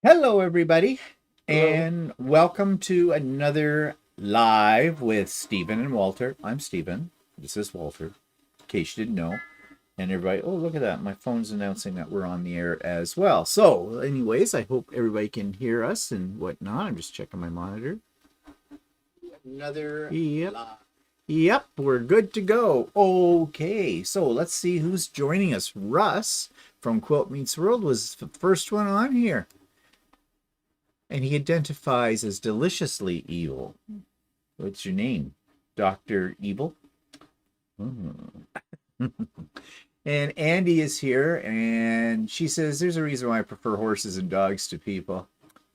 Hello, everybody, Hello. and welcome to another live with Stephen and Walter. I'm Stephen. This is Walter, in case you didn't know. And everybody, oh, look at that. My phone's announcing that we're on the air as well. So, anyways, I hope everybody can hear us and whatnot. I'm just checking my monitor. Another Yep. live. Yep, we're good to go. Okay, so let's see who's joining us. Russ from Quilt Meets World was the first one on here, and he identifies as deliciously evil. What's your name? Dr. Evil? Hmm. And Andy is here, and she says, there's a reason why I prefer horses and dogs to people.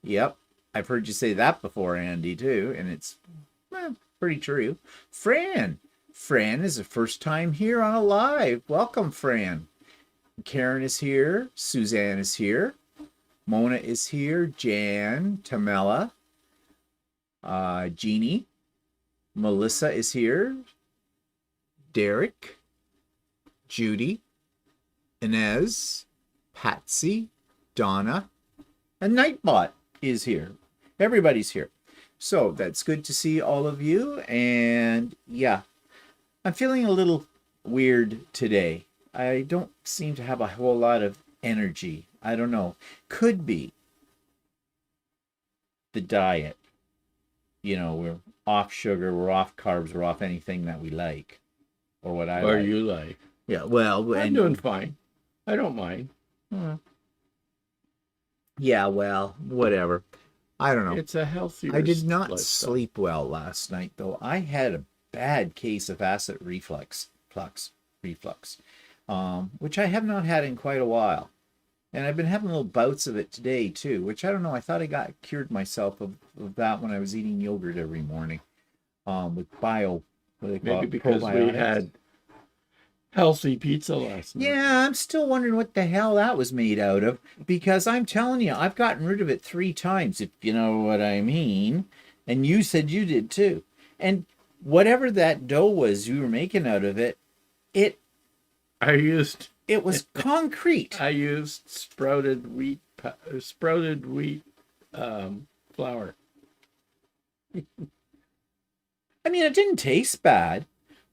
Yep, I've heard you say that before, Andy, too, and it's pretty true. Fran. Fran is the first time here on a live. Welcome, Fran. Karen is here. Suzanne is here. Mona is here. Jan, Tamela, Jeannie, Melissa is here. Derek, Judy, Inez, Patsy, Donna, and Nightbot is here. Everybody's here. So that's good to see all of you. And yeah, I'm feeling a little weird today. I don't seem to have a whole lot of energy. I don't know. Could be the diet. We're off sugar, we're off carbs, we're off anything that we like or what I Or like. you like? Yeah, well, I'm and doing fine. I don't mind. yeah, well, whatever. I don't know. It's a healthier I did not lifestyle. sleep well last night, though. I had a bad case of acid reflux, which I have not had in quite a while. And I've been having little bouts of it today, too, which I don't know. I thought I got cured myself of that when I was eating yogurt every morning with what do they call Maybe it, because we probiotics. had healthy pizza last night. Yeah, I'm still wondering what the hell that was made out of because I'm telling you, I've gotten rid of it 3 times, if you know what I mean. And you said you did too. And whatever that dough was you were making out of it, it I used it was concrete. I used sprouted wheat flour. I mean, it didn't taste bad,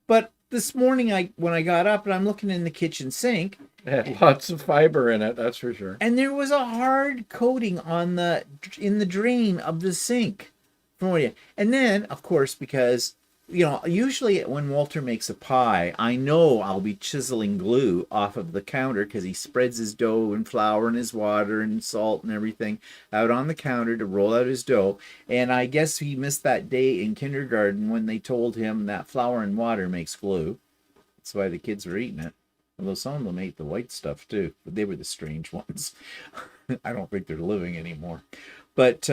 but this morning when I got up and I'm looking in the kitchen sink, It had lots of fiber in it, that's for sure. and there was a hard coating on the in the drain of the sink for you. And then, of course, because usually when Walter makes a pie, I know I'll be chiseling glue off of the counter because he spreads his dough and flour and his water and salt and everything out on the counter to roll out his dough. And I guess he missed that day in kindergarten when they told him that flour and water makes glue. That's why the kids were eating it. Although some of them ate the white stuff too, but they were the strange ones. I don't think they're living anymore. But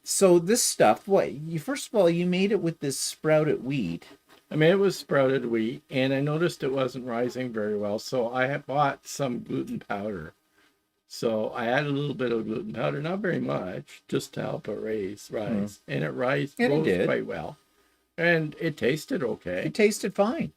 so this stuff, what you first of all you made it with this sprouted wheat. I mean, it was sprouted wheat, and I noticed it wasn't rising very well, so I had bought some gluten powder. So I added a little bit of gluten powder, not very much, just to help it rise, and it And it rose did. quite well, and it tasted okay. It tasted fine.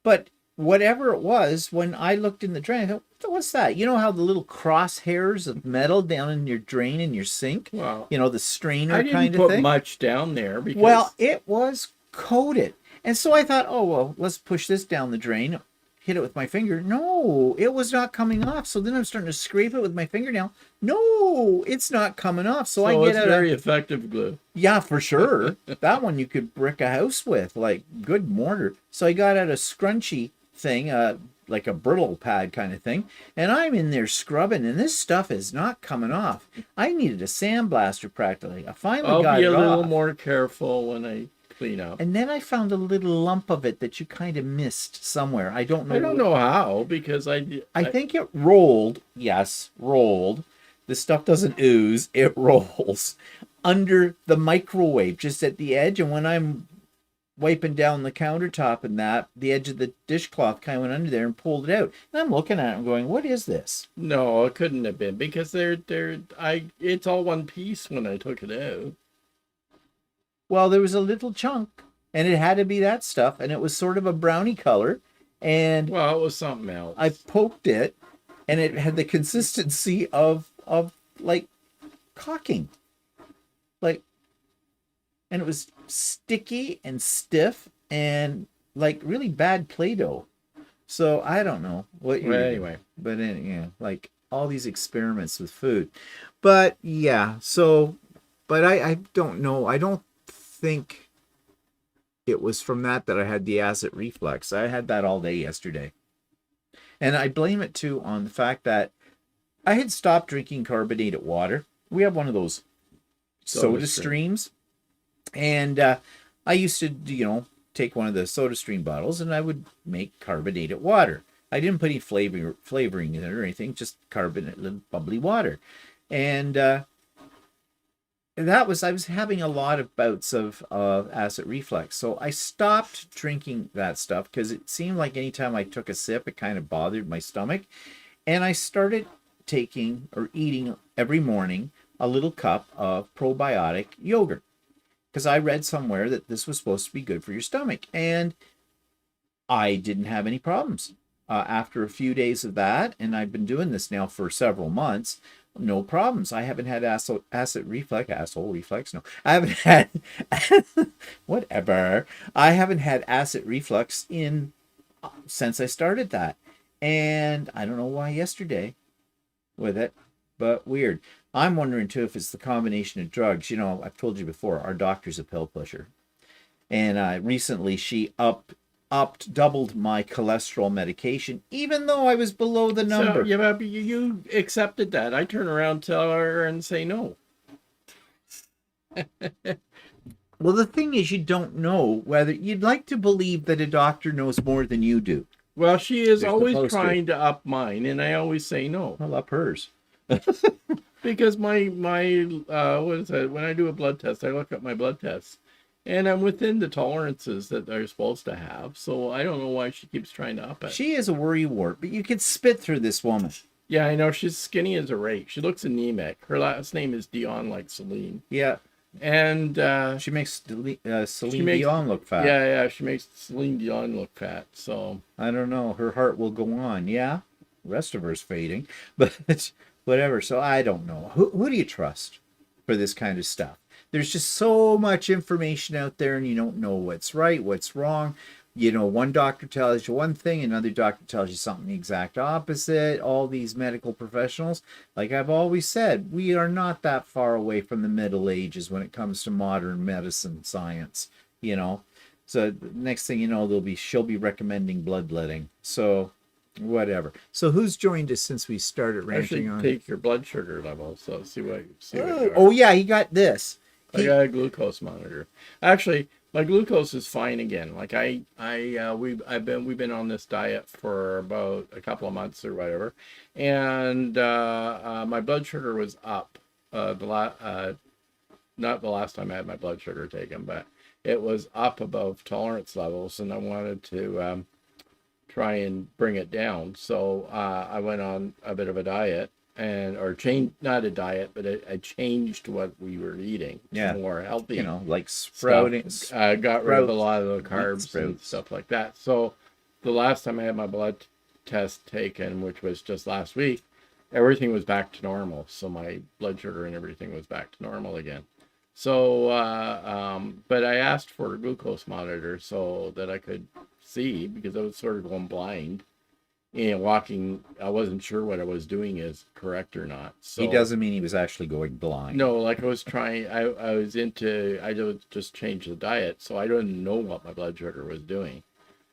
But whatever it was, when I looked in the drain, I thought, what's that? You know how the little crosshairs of metal down in your drain in your sink? Well, The I strainer didn't kind of put thing? much down there Well, because it was coated. And so I thought, oh, well, let's push this down the drain, hit it with my finger. No, it was not coming off. So then I'm starting to scrape it with my fingernail. No, it's not coming off. So I so get it's out a, very effective glue. yeah, for sure. That one you could brick a house with, like good mortar. So I got out a scrunchy thing, like a brittle pad kind of thing, and I'm in there scrubbing, and this stuff is not coming off. I needed a sandblaster practically. I finally I'll got be a it little off. more careful when I clean up. And then I found a little lump of it that you kind of missed somewhere. I don't know. I don't know how because I think it rolled. Yes, rolled. The stuff doesn't ooze, it rolls under the microwave just at the edge. And when I'm wiping down the countertop and that, the edge of the dishcloth kind of went under there and pulled it out. And I'm looking at it and going, what is this? no, it couldn't have been because it's all one piece when I took it out. Well, there was a little chunk and it had to be that stuff. And it was sort of a brownie color. And Well, it was something I else. poked it and it had the consistency of like caulking. Like, and it was sticky and stiff and like really bad Play-Doh. So I don't know what you're Well, doing. anyway. But yeah, like all these experiments with food. But yeah, so, but I don't know. I don't think it was from that I had the acid reflux. I had that all day yesterday. And I blame it too on the fact that I had stopped drinking carbonated water. We have one of those soda streams. And I used to, take one of the soda stream bottles and I would make carbonated water. I didn't put any flavoring in it or anything, just carbonated bubbly water. And I was having a lot of bouts of acid reflux. So I stopped drinking that stuff because it seemed like anytime I took a sip, it kind of bothered my stomach. And I started taking or eating every morning a little cup of probiotic yogurt because I read somewhere that this was supposed to be good for your stomach. And I didn't have any problems. After a few days of that, and I've been doing this now for several months, no problems. I haven't had acid reflux, asshole reflux. No, I haven't had, whatever. I haven't had acid reflux since I started that. And I don't know why yesterday with it, but weird. I'm wondering too if it's the combination of drugs. I've told you before, our doctor's a pill pusher. And recently she doubled my cholesterol medication, even though I was below the number. So, yeah, but you accepted that. I turn around, tell her, and say no. Well, the thing is, you don't know whether you'd like to believe that a doctor knows more than you do. Well, she is always trying to up mine, and I always say no. I'll up hers. Because my what is that? When I do a blood test, I look at my blood tests, and I'm within the tolerances that they're supposed to have. So I don't know why she keeps trying to up it. She is a worrywart, but you can spit through this woman. Yeah, I know. She's skinny as a rake. She looks anemic. Her last name is Dion, like Celine. Yeah. And she makes Celine Dion look fat. Yeah, she makes Celine Dion look fat. So I don't know. Her heart will go on. Yeah, the rest of her's fading, but whatever. So I don't know. Who do you trust for this kind of stuff? There's just so much information out there, and you don't know what's right, what's wrong. One doctor tells you one thing, another doctor tells you something the exact opposite. All these medical professionals, like I've always said, we are not that far away from the Middle Ages when it comes to modern medicine science, So next thing you know, she'll be recommending bloodletting. So whatever. So who's joined us since we started ranting on? Take your blood sugar level. So see what. Oh yeah, he got this. I got a glucose monitor. Actually, my glucose is fine again. Like we've been on this diet for about a couple of months or whatever, and my blood sugar was up. Not the last time I had my blood sugar taken, but it was up above tolerance levels, and I wanted to try and bring it down. So I went on a bit of a diet. Not a diet, but I changed what we were eating to more healthy. Like sprouting. I got rid of a lot of the carbs and stuff like that. So the last time I had my blood test taken, which was just last week, everything was back to normal. So my blood sugar and everything was back to normal again. So, but I asked for a glucose monitor so that I could see, because I was sort of going blind. Walking, I wasn't sure what I was doing is correct or not. So he doesn't mean he was actually going blind. No, like I was trying. I just changed the diet, so I didn't know what my blood sugar was doing.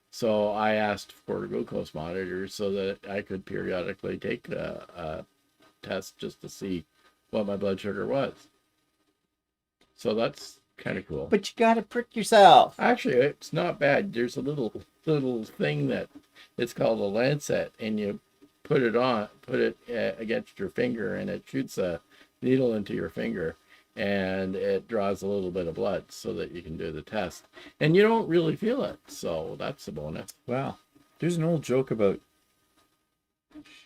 So I asked for a glucose monitor so that I could periodically take a test just to see what my blood sugar was. So that's kind of cool. But you gotta prick yourself. Actually, it's not bad. There's a little thing that it's called a lancet, and you put it against your finger, and it shoots a needle into your finger, and it draws a little bit of blood so that you can do the test, and you don't really feel it. So that's a bonus. Wow. There's an old joke about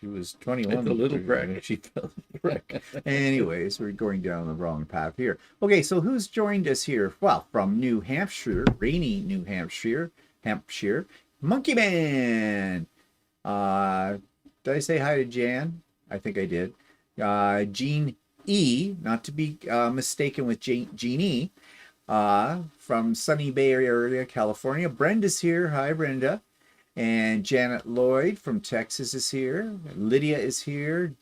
she was 21. It's a little prick. She felt the prick. Anyways, we're going down the wrong path here. Okay, so who's joined us here? Well, from New Hampshire, rainy New Hampshire, Monkey Man. Did I say hi to Jan? I think I did. Jean E, not to be mistaken with Jeannie, from sunny Bay Area, California. Brenda's here. Hi, Brenda. And Janet Lloyd from Texas is here. Lydia is here.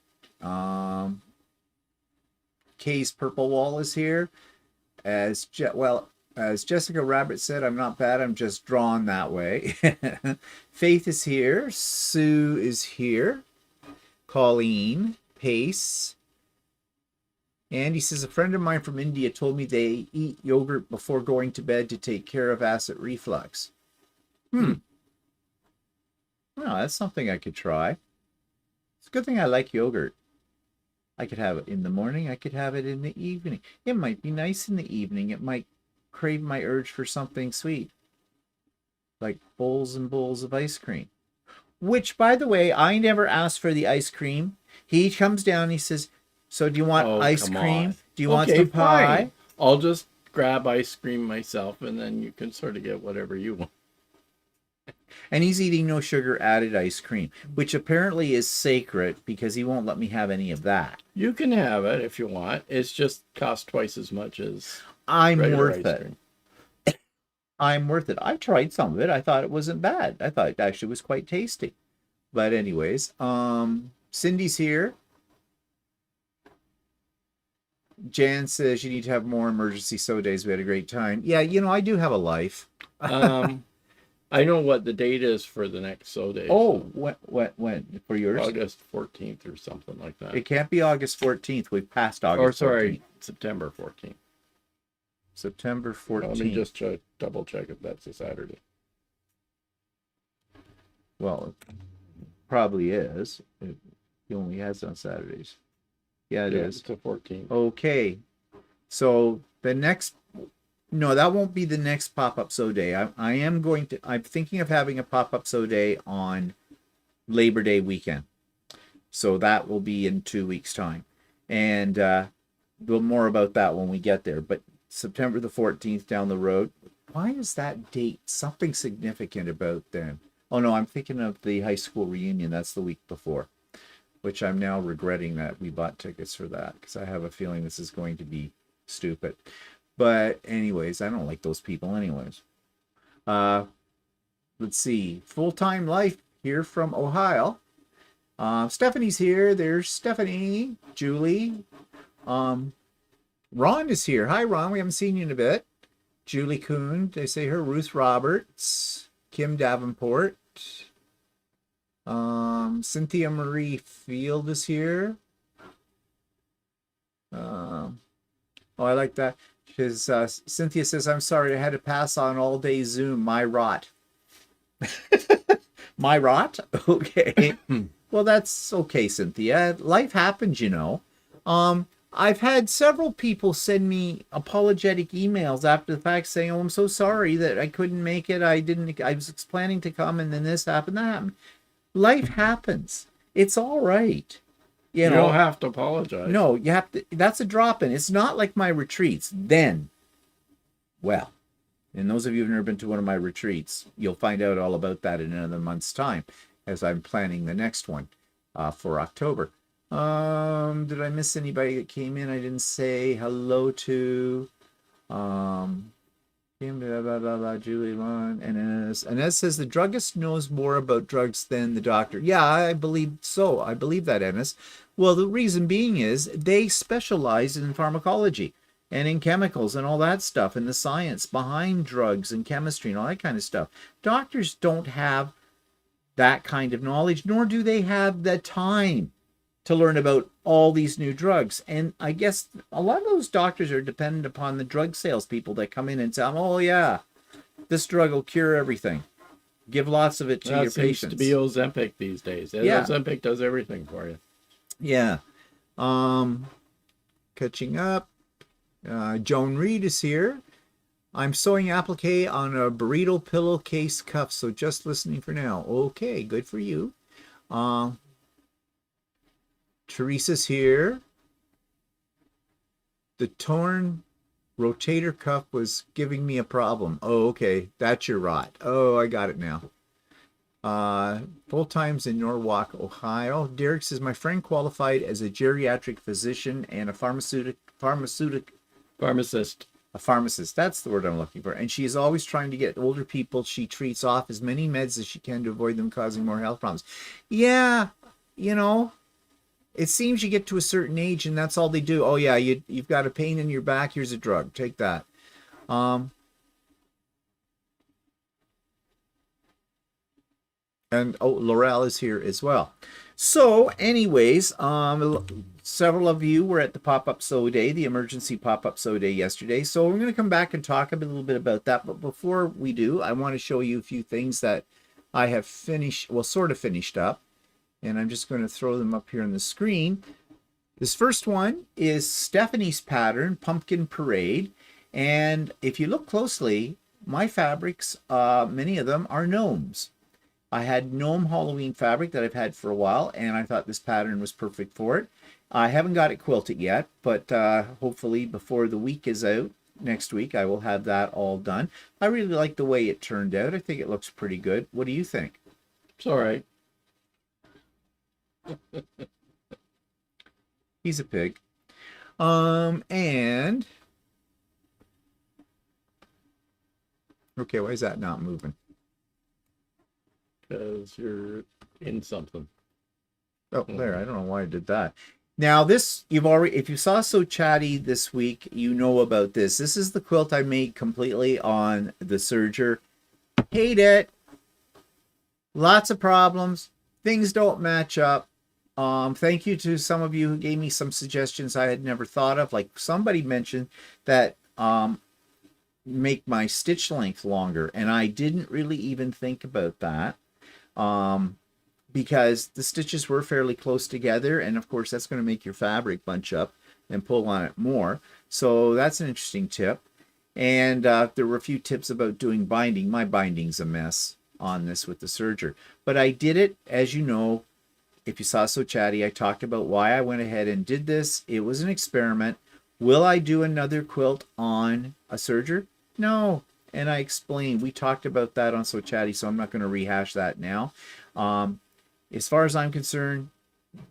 Kay's Purple Wall is here. As Jessica Rabbit said, I'm not bad. I'm just drawn that way. Faith is here. Sue is here. Colleen, Pace. Andy says, a friend of mine from India told me they eat yogurt before going to bed to take care of acid reflux. Well, that's something I could try. It's a good thing I like yogurt. I could have it in the morning. I could have it in the evening. It might be nice in the evening. It might crave my urge for something sweet, like bowls and bowls of ice cream. Which, by the way, I never asked for the ice cream. He comes down, he says, so do you want ice cream? On. Do you want some pie? Fine. I'll just grab ice cream myself, and then you can sort of get whatever you want. And he's eating no sugar added ice cream, which apparently is sacred because he won't let me have any of that. You can have it if you want. It's just cost twice as much as I'm regular worth ice it. cream. I'm worth it. I tried some of it. I thought it wasn't bad. I thought it actually was quite tasty. But anyways, Cindy's here. Jan says you need to have more emergency soda days. We had a great time. Yeah, you know, I do have a life. I know what the date is for the next soda. Oh, when? For yours? August 14th or something like that. It can't be August 14th. We've passed August 14th. September 14th. September 14th. Let me just double check if that's a Saturday. Well, it probably is. He only has it on Saturdays. Yeah, it is. It's the 14th. Okay. So the next... No, that won't be the next pop-up so day. I'm thinking of having a pop-up so day on Labor Day weekend. So that will be in 2 weeks' time. And we'll more about that when we get there. But September the 14th down the road. Why is that date something significant about then? Oh, no, I'm thinking of the high school reunion. That's the week before, which I'm now regretting that we bought tickets for that because I have a feeling this is going to be stupid. But anyways, I don't like those people anyways. Let's see. Full-time life here from Ohio. Stephanie's here. There's Stephanie. Julie. Ron is here. Hi, Ron. We haven't seen you in a bit. Julie Kuhn. They say her. Ruth Roberts. Kim Davenport. Cynthia Marie Field is here. Oh, I like that. Cynthia says, I'm sorry, I had to pass on all day Zoom. My rot. My rot? Okay. Well, that's okay, Cynthia. Life happens, you know. I've had several people send me apologetic emails after the fact saying, oh, I'm so sorry that I couldn't make it. I was planning to come and then this happened, that happened. Life happens. It's all right. You know, don't have to apologize. No, you have to. That's a drop-in. It's not like my retreats. Then, well, and those of you who've never been to one of my retreats, you'll find out all about that in another month's time as I'm planning the next one for October. Did I miss anybody that came in? I didn't say hello to. Julie, Lon, and Inez. Inez says the druggist knows more about drugs than the doctor. Yeah, I believe so. I believe that, Ennis. Well, the reason being is they specialize in pharmacology and in chemicals and all that stuff and the science behind drugs and chemistry and all that kind of stuff. Doctors don't have that kind of knowledge, nor do they have the time to learn about all these new drugs. And I guess a lot of those doctors are dependent upon the drug salespeople that come in and tell them, oh, yeah, this drug will cure everything. Give lots of it to your patients. Seems to be Ozempic these days. Yeah. Ozempic does everything for you. Yeah. Catching up. Joan Reed is here. I'm sewing applique on a burrito pillowcase cuff, so just listening for now. Okay, good for you. Teresa's here. The torn rotator cuff was giving me a problem. Oh, okay. That's your rot. Oh, I got it now. Full times in Norwalk, Ohio. Derek says, my friend qualified as a geriatric physician and a Pharmacist. a pharmacist. That's the word I'm looking for. And she is always trying to get older people she treats off as many meds as she can to avoid them causing more health problems. Yeah, you know, it seems you get to a certain age and that's all they do. Oh yeah, you've got a pain in your back. Here's a drug. Take that. And oh, Laurel is here as well. So, anyways, several of you were at the pop-up sew day, the emergency pop-up sew day yesterday. So we're going to come back and talk a little bit about that. But before we do, I want to show you a few things that I have finished, well, sort of finished up. And I'm just going to throw them up here on the screen. This first one is Stephanie's pattern, Pumpkin Parade. And if you look closely, my fabrics, many of them are gnomes. I had Gnome Halloween fabric that I've had for a while, and I thought this pattern was perfect for it. I haven't got it quilted yet, but hopefully before the week is out, next week, I will have that all done. I really like the way it turned out. I think it looks pretty good. What do you think? It's all right. He's a pig. And... okay, why is that not moving? Because you're in something. Oh, there. I don't know why I did that. Now, this, you've already, if you saw So Chatty this week, you know about this. This is the quilt I made completely on the Serger. Hate it. Lots of problems. Things don't match up. Thank you to some of you who gave me some suggestions I had never thought of. Like somebody mentioned that make my stitch length longer, and I didn't really even think about that. Because the stitches were fairly close together, and of course that's going to make your fabric bunch up and pull on it more. So that's an interesting tip. And there were a few tips about doing binding. My binding's a mess on this with the Serger, but I did it, as you know. If you saw So Chatty, I talked about why I went ahead and did this. It was an experiment. Will I do another quilt on a Serger? No. And I explained, we talked about that on So Chatty, so I'm not going to rehash that now. As far as I'm concerned,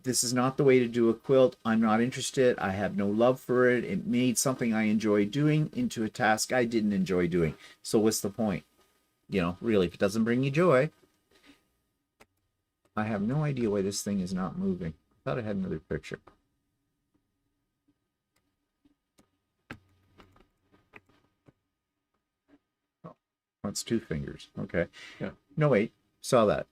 this is not the way to do a quilt. I'm not interested. I have no love for it. It made something I enjoy doing into a task I didn't enjoy doing. So what's the point? You know, really, if it doesn't bring you joy. I have no idea why this thing is not moving. I thought I had another picture. Oh, that's two fingers. Okay. Yeah. No, wait. Saw that.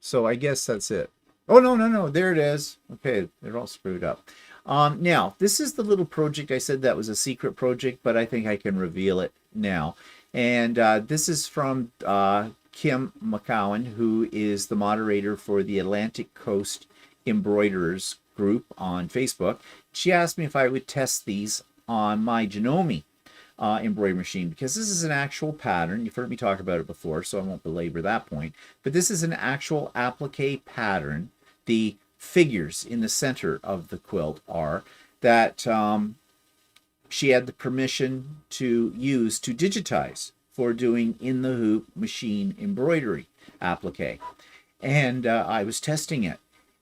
So I guess that's it. Oh, no. There it is. Okay, they're all screwed up. Now, this is the little project I said that was a secret project, but I think I can reveal it now. And this is from Kim McCowan, who is the moderator for the Atlantic Coast Embroiderers group on Facebook. She asked me if I would test these on my Gnome embroidery machine, because this is an actual pattern. You've heard me talk about it before, so I won't belabor that point. But this is an actual applique pattern. The figures in the center of the quilt are that she had the permission to use to digitize for doing in the hoop machine embroidery applique. And I was testing it.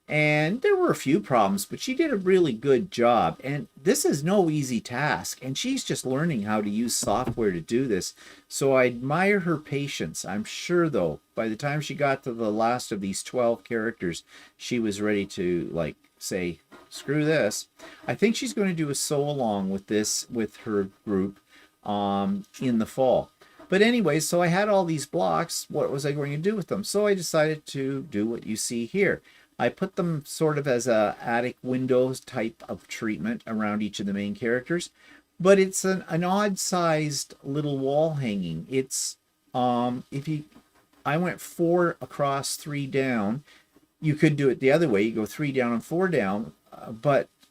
And there were a few problems, but she did a really good job. And this is no easy task. And she's just learning how to use software to do this. So I admire her patience. I'm sure, though, by the time she got to the last of these 12 characters, she was ready to, like, say, screw this. I think she's going to do a sew along with this with her group in the fall. But anyway, so I had all these blocks. What was I going to do with them? So I decided to do what you see here. I put them sort of as a attic windows type of treatment around each of the main characters, but it's an odd-sized little wall hanging. It's I went 4 across, 3 down. You could do it the other way. You go 3 down and 4 down,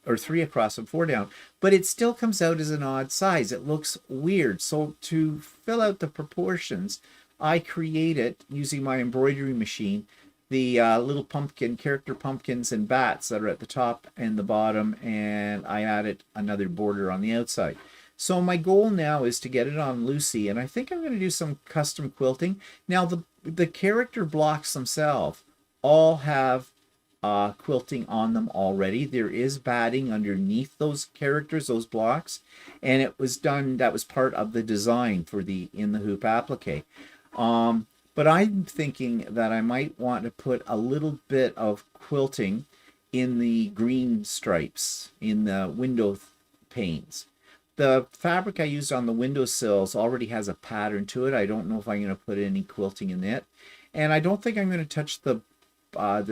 or 3 across and 4 down, but it still comes out as an odd size. It looks weird. So to fill out the proportions, I created, using my embroidery machine, the little character pumpkins and bats that are at the top and the bottom, and I added another border on the outside. So my goal now is to get it on Lucy, and I think I'm going to do some custom quilting. Now the character blocks themselves all have quilting on them already. There is batting underneath those characters, those blocks, and it was done. That was part of the design for the in the hoop applique. But I'm thinking that I might want to put a little bit of quilting in the green stripes in the window panes. The fabric I used on the windowsills already has a pattern to it. I don't know if I'm going to put any quilting in it. And I don't think I'm going to touch the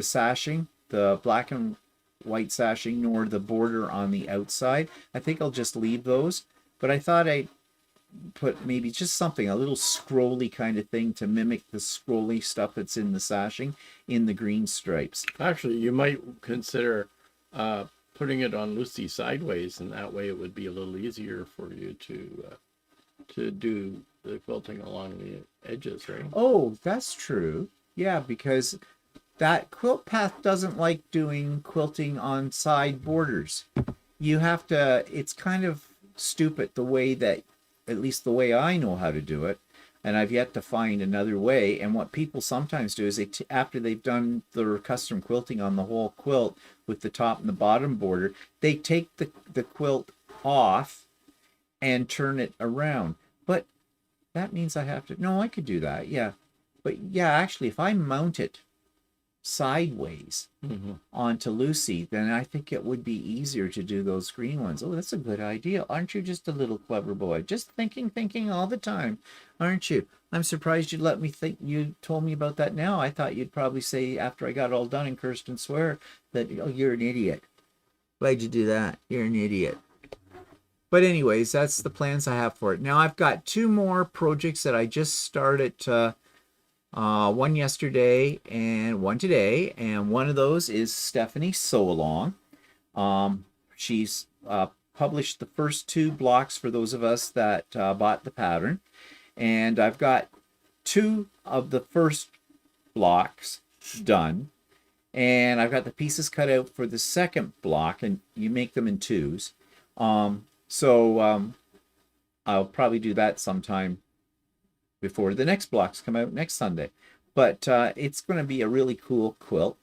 sashing, the black and white sashing, nor the border on the outside. I think I'll just leave those. But I thought I'd put maybe just something, a little scrolly kind of thing to mimic the scrolly stuff that's in the sashing in the green stripes. Actually, you might consider putting it on Lucy sideways, and that way it would be a little easier for you to do the quilting along the edges, right? Oh, that's true. Yeah, because that quilt path doesn't like doing quilting on side borders. You have to, it's kind of stupid the way that, at least the way I know how to do it, and I've yet to find another way. And what people sometimes do is they after they've done their custom quilting on the whole quilt with the top and the bottom border, they take the quilt off and turn it around. But that means I have to, no, I could do that, yeah. But yeah, actually, if I mount it sideways onto Lucy, then I think it would be easier to do those green ones. Oh, that's a good idea. Aren't you just a little clever boy? Just thinking all the time, aren't you? I'm surprised you let me think. You told me about that now. I thought you'd probably say after I got all done and curse and swear that, oh, you're an idiot. Why'd you do that? You're an idiot. But anyways, that's the plans I have for it. Now I've got two more projects that I just started one yesterday and one today, and one of those is Stephanie's Sew Along. She's published the first two blocks for those of us that bought the pattern, and I've got two of the first blocks done, and I've got the pieces cut out for the second block, and you make them in twos. So I'll probably do that sometime before the next blocks come out next Sunday. But it's going to be a really cool quilt.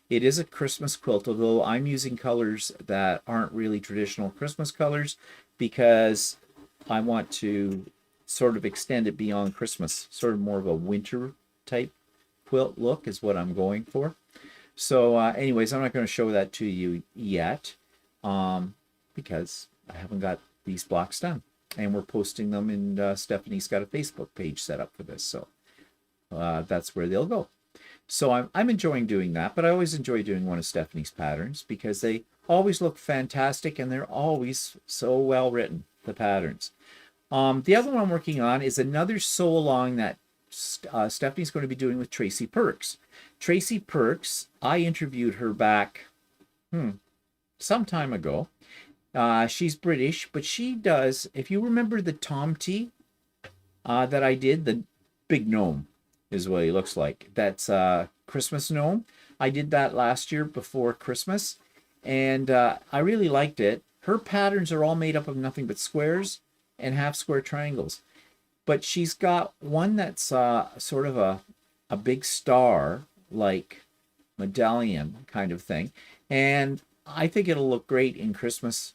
It is a Christmas quilt, although I'm using colors that aren't really traditional Christmas colors because I want to sort of extend it beyond Christmas, sort of more of a winter type quilt look is what I'm going for. So anyways, I'm not going to show that to you yet because I haven't got these blocks done. And we're posting them, and Stephanie's got a Facebook page set up for this, so that's where they'll go. So I'm enjoying doing that, but I always enjoy doing one of Stephanie's patterns because they always look fantastic and they're always so well written, the patterns. The other one I'm working on is another sew along that Stephanie's going to be doing with Tracy Perks. Tracy Perks, I interviewed her back some time ago. She's British, but she does, if you remember the Tomty that I did, the big gnome is what he looks like. That's Christmas gnome. I did that last year before Christmas, and I really liked it. Her patterns are all made up of nothing but squares and half square triangles. But she's got one that's sort of a big star, like medallion kind of thing. And I think it'll look great in Christmas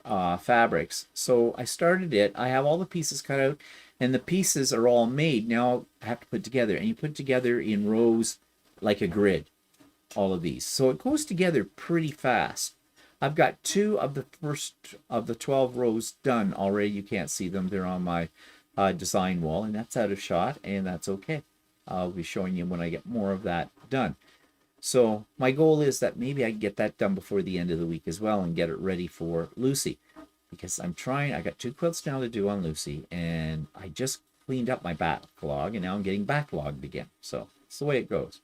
fabrics. So I started it. I have all the pieces cut out, and the pieces are all made. Now I have to put together, and you put together in rows like a grid, all of these. So it goes together pretty fast. I've got two of the first of the 12 rows done already. You can't see them. They're on my design wall, and that's out of shot, and that's okay. I'll be showing you when I get more of that done. So my goal is that maybe I can get that done before the end of the week as well and get it ready for Lucy. Because I got 2 quilts now to do on Lucy, and I just cleaned up my backlog, and now I'm getting backlogged again. So it's the way it goes.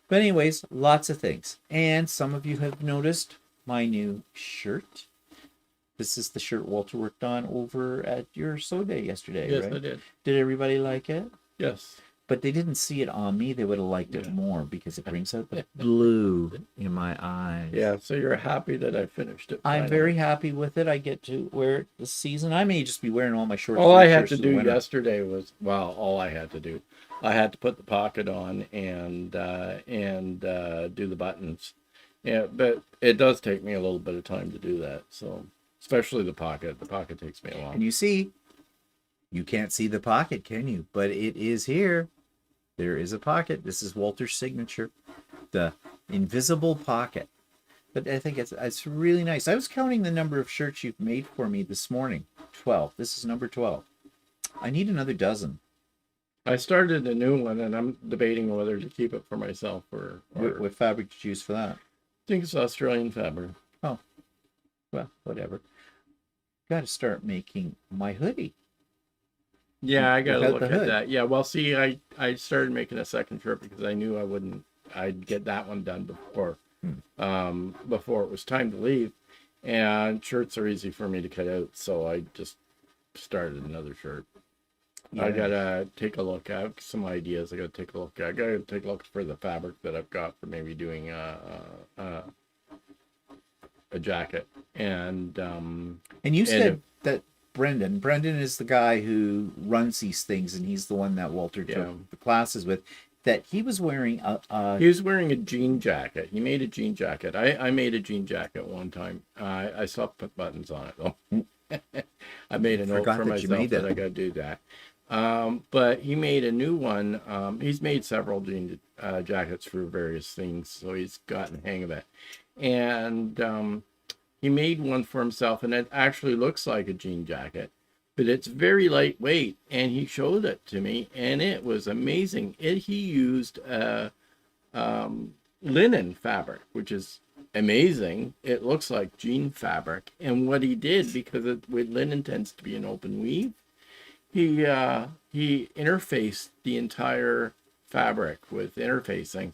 But anyways, lots of things. And some of you have noticed my new shirt. This is the shirt Walter worked on over at your sew day yesterday, yes, right? I did. Did everybody like it? Yes. but they didn't see it on me. They would have liked it Yeah. more because it brings out the blue in my eyes. Yeah, so you're happy that I finished it. I'm finally. very happy with it. I get to wear it this season. I may just be wearing all my short All I sleeve had shirts to for the do winter. yesterday was, well, all I had to do, I had to put the pocket on and do the buttons. Yeah, but it does take me a little bit of time to do that. So, especially the pocket. The pocket takes me a while. And you see, you can't see the pocket, can you? But it is here. There is a pocket. This is Walter's signature, the invisible pocket. But I think it's really nice. I was counting the number of shirts you've made for me this morning. 12. This is number 12. I need another dozen. I started a new one, and I'm debating whether to keep it for myself or What fabric did you use for that? I think it's Australian fabric. Oh, well, whatever. Got to start making my hoodie. Yeah, I got to Without look the at hood. that. Yeah, well, see, I started making a second shirt because I knew I'd get that one done before it was time to leave. And shirts are easy for me to cut out, so I just started another shirt. Yeah. I gotta take a look. I have some ideas. I gotta take a look. I gotta take a look for the fabric that I've got for maybe doing a jacket. And you said that Brendan is the guy who runs these things, and he's the one that Walter took the classes with, that he was wearing he was wearing a jean jacket. He made a jean jacket. I made a jean jacket one time. I stopped put buttons on it though. I made a note for myself that I gotta do that. But he made a new one. He's made several jean jackets for various things, so he's gotten the hang of it. And he made one for himself, and it actually looks like a jean jacket, but it's very lightweight. And he showed it to me, and it was amazing. He used linen fabric, which is amazing. It looks like jean fabric. And what he did, because with linen tends to be an open weave, he interfaced the entire fabric with interfacing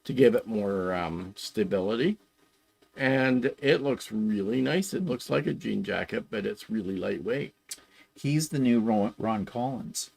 to give it more stability. And it looks really nice. It looks like a jean jacket, but it's really lightweight. He's the new Ron Collins.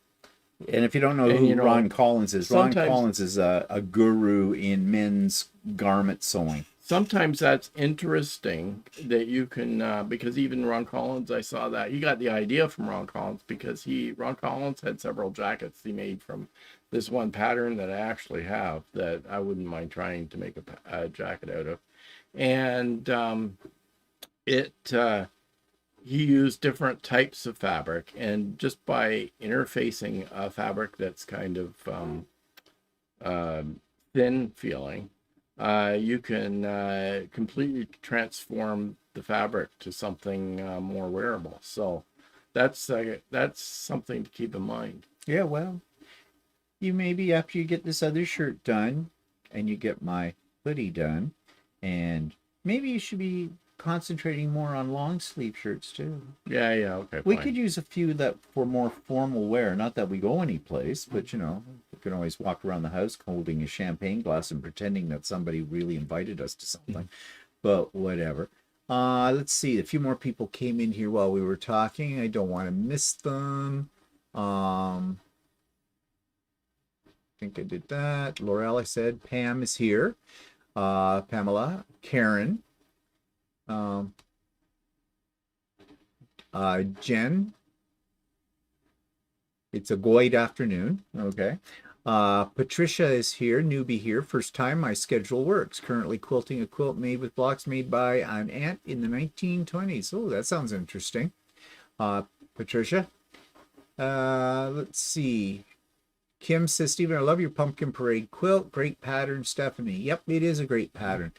And if you don't know who Ron Collins is, Ron Collins is a guru in men's garment sewing. Sometimes that's interesting that you can, because even Ron Collins, I saw that. He got the idea from Ron Collins because Ron Collins had several jackets he made from this one pattern that I actually have that I wouldn't mind trying to make a jacket out of. And he used different types of fabric, and just by interfacing a fabric that's kind of thin feeling, you can completely transform the fabric to something more wearable. So that's something to keep in mind. Yeah, well, you maybe after you get this other shirt done and you get my hoodie done, and maybe you should be concentrating more on long sleeve shirts too. Yeah, okay. We could use a few that for more formal wear. Not that we go any place, but you can always walk around the house holding a champagne glass and pretending that somebody really invited us to something. But whatever. Let's see. A few more people came in here while we were talking. I don't want to miss them. I think I did that. Laurel, I said. Pam is here. Pamela, Karen, Jen. It's a great afternoon. Okay. Patricia is here, newbie here. First time my schedule works. Currently quilting a quilt made with blocks made by an aunt in the 1920s. Oh, that sounds interesting. Patricia. Let's see. Kim says, Stephen, I love your pumpkin parade quilt. Great pattern, Stephanie. Yep, it is a great pattern.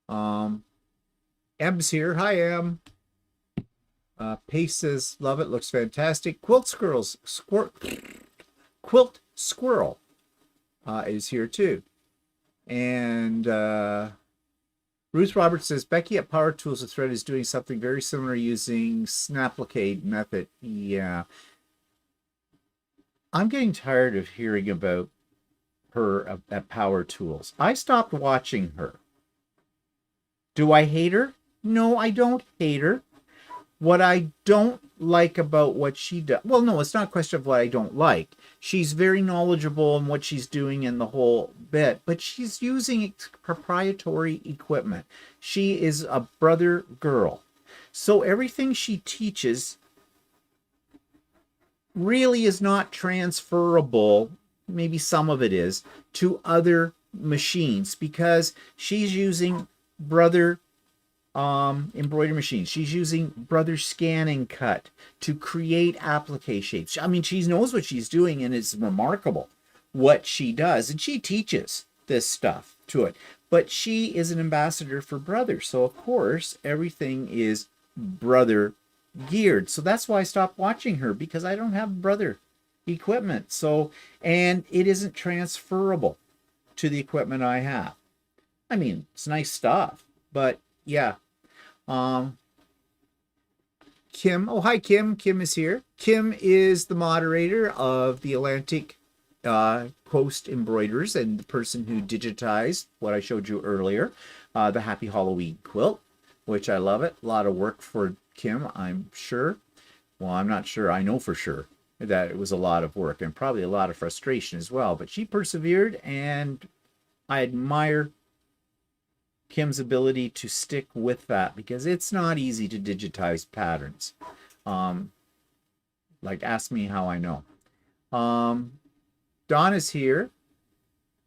Em's here. Hi, Em. Pace says, love it. Looks fantastic. Quilt Squirrel is here too. And Ruth Roberts says, Becky at Power Tools of Thread is doing something very similar using Snaplicade method. Yeah. I'm getting tired of hearing about her at Power Tools. I stopped watching her. Do I hate her? No, I don't hate her. What I don't like about what she does. Well, no, it's not a question of what I don't like. She's very knowledgeable in what she's doing in the whole bit, but she's using proprietary equipment. She is a brother girl. So everything she teaches really is not transferable. Maybe some of it is to other machines because she's using brother embroidery machines. She's using brother scan and cut to create applique shapes. I mean, she knows what she's doing, and it's remarkable what she does, and she teaches this stuff to it. But she is an ambassador for brother, so of course everything is brother geared. So that's why I stopped watching her, because I don't have brother equipment. So, and it isn't transferable to the equipment I have. I mean, it's nice stuff, but yeah. Kim, oh hi Kim. Kim is here. Kim is the moderator of the Atlantic Coast Embroiderers and the person who digitized what I showed you earlier, the Happy Halloween quilt, which I love it. A lot of work for Kim, I'm sure. Well, I'm not sure. I know for sure that it was a lot of work and probably a lot of frustration as well. But she persevered, and I admire Kim's ability to stick with that, because it's not easy to digitize patterns. Like, ask me how I know. Don is here.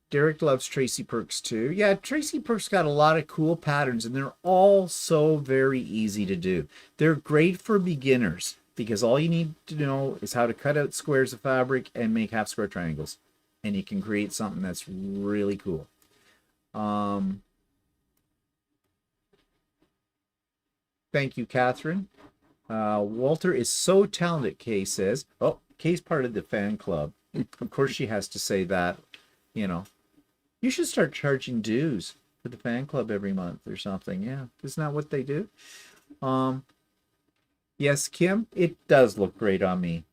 Derek loves Tracy Perks too. Yeah, Tracy Perks got a lot of cool patterns, and they're all so very easy to do. They're great for beginners because all you need to know is how to cut out squares of fabric and make half square triangles, and you can create something that's really cool. Thank you, Catherine. Walter is so talented, Kay says. Oh, Kay's part of the fan club. Of course she has to say that, you know. You should start charging dues for the fan club every month or something. Yeah, isn't that what they do? Yes, Kim, it does look great on me.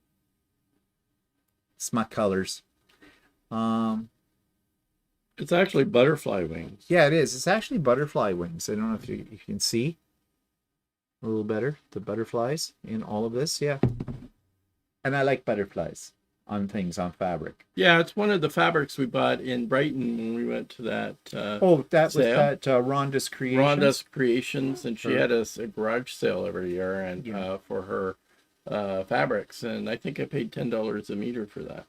It's my colors. It's actually butterfly wings. Yeah, it is. It's actually butterfly wings. I don't know if you can see a little better the butterflies in all of this. Yeah, and I like butterflies on things, on fabric. Yeah, it's one of the fabrics we bought in Brighton when we went to that that sale. was that Rhonda's Creations. Rhonda's Creations, and she had a garage sale every year, and for her fabrics, and I think I paid $10 a meter for that.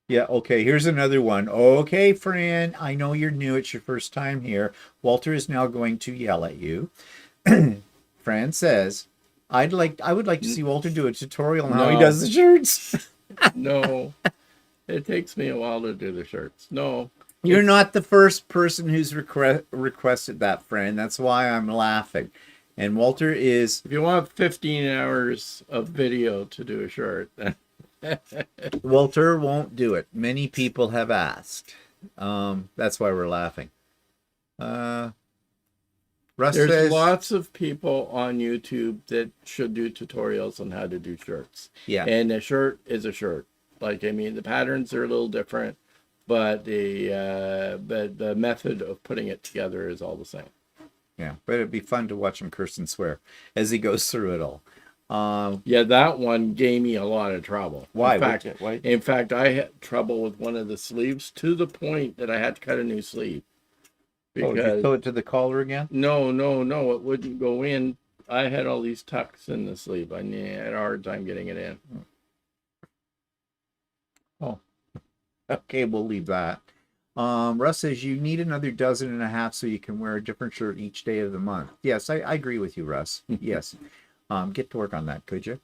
Yeah, okay, here's another one. Okay, Fran, I know you're new. It's your first time here. Walter is now going to yell at you. Fran says, I would like to see Walter do a tutorial on how he does the shirts. No, it takes me a while to do the shirts. No. You're not the first person who's requested that, Fran. That's why I'm laughing. And Walter is... If you want 15 hours of video to do a shirt, then... Walter won't do it. Many people have asked. That's why we're laughing. Russ There's says, lots of people on YouTube that should do tutorials on how to do shirts. Yeah. And a shirt is a shirt. Like, I mean, the patterns are a little different, but the method of putting it together is all the same. Yeah, but it'd be fun to watch him curse and swear as he goes through it all. Yeah, that one gave me a lot of trouble. Why? In fact, I had trouble with one of the sleeves to the point that I had to cut a new sleeve. Because did you sew it to the collar again? No, it wouldn't go in. I had all these tucks in the sleeve. I had a hard time getting it in. Oh, okay, we'll leave that. Russ says you need another 12.5 so you can wear a different shirt each day of the month. Yes, I agree with you, Russ. Yes. Get to work on that, could you?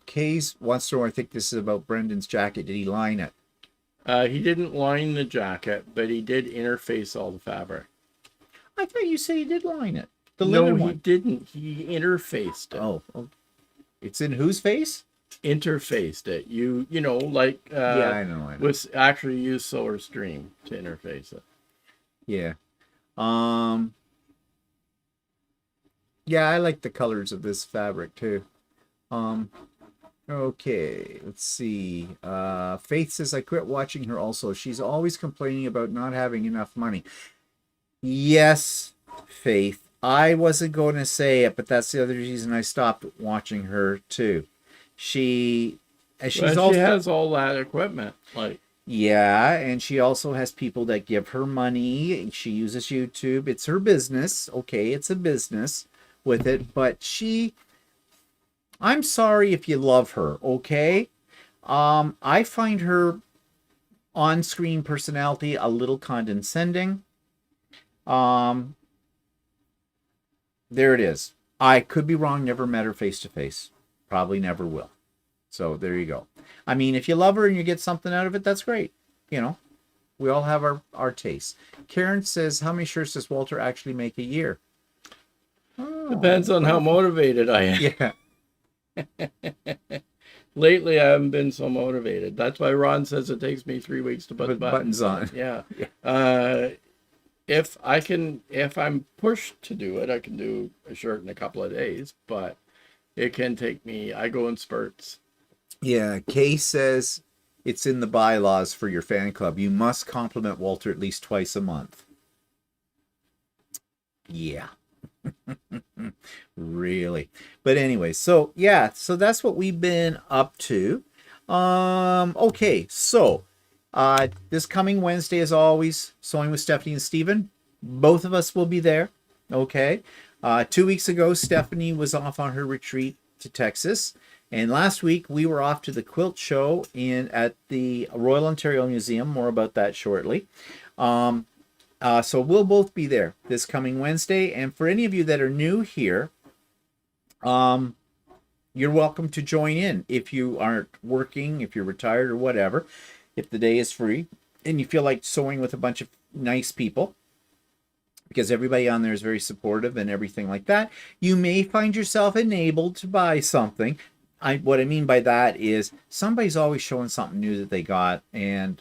Kays wants to know, I think this is about Brendan's jacket. Did he line it? He didn't line the jacket, but he did interface all the fabric. I thought you said he did line it. No, he didn't. He interfaced it. Oh, it's in whose face? Interfaced it. You know, like yeah, I know. Was actually used Solar Stream to interface it. Yeah. Yeah, I like the colors of this fabric too. Okay, let's see. Faith says I quit watching her also. She's always complaining about not having enough money. Yes, Faith, I wasn't going to say it, but that's the other reason I stopped watching her too. She, she's Well, she also, has all that equipment. Like, yeah, and she also has people that give her money. She uses YouTube. It's her business. Okay, it's a business with it, but I'm sorry if you love her, okay? I find her on-screen personality a little condescending. Um, there it is. I could be wrong, never met her face to face. Probably never will. So there you go. I mean, if you love her and you get something out of it, that's great. You know, we all have our tastes. Karen says, how many shirts does Walter actually make a year? depends on how motivated I am. Yeah. Lately, I haven't been so motivated. That's why Ron says it takes me 3 weeks to put the buttons on. Yeah. Yeah. If I'm pushed to do it, I can do a shirt in a couple of days, but it can take me, I go in spurts. Yeah. Kay says it's in the bylaws for your fan club. You must compliment Walter at least twice a month. Yeah. Really. But anyway, so yeah, so that's what we've been up to. Okay, so this coming Wednesday, as always, Sewing with Stephanie and Steven. Both of us will be there. Okay. 2 weeks ago, Stephanie was off on her retreat to Texas. And last week we were off to the quilt show at the Royal Ontario Museum. More about that shortly. So we'll both be there this coming Wednesday. And for any of you that are new here, you're welcome to join in if you aren't working, if you're retired or whatever, if the day is free and you feel like sewing with a bunch of nice people, because everybody on there is very supportive and everything like that. You may find yourself enabled to buy something. What I mean by that is somebody's always showing something new that they got, and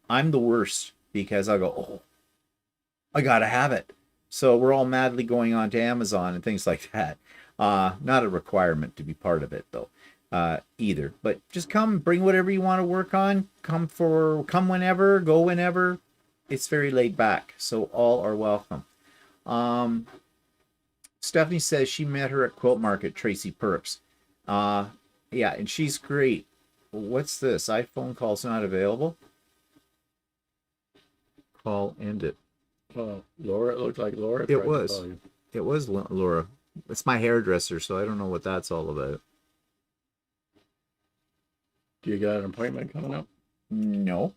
I'm the worst because I'll go, oh, I gotta have it. So we're all madly going on to Amazon and things like that. Not a requirement to be part of it though, either. But just come, bring whatever you want to work on. Come whenever, go whenever. It's very laid back, so all are welcome. Stephanie says she met her at Quilt Market, Tracy Perks. Yeah, and she's great. What's this? iPhone call's not available. Call ended. Well, Laura, it looked like Laura. It was. It was Laura. It's my hairdresser, so I don't know what that's all about. Do you got an appointment coming up? No.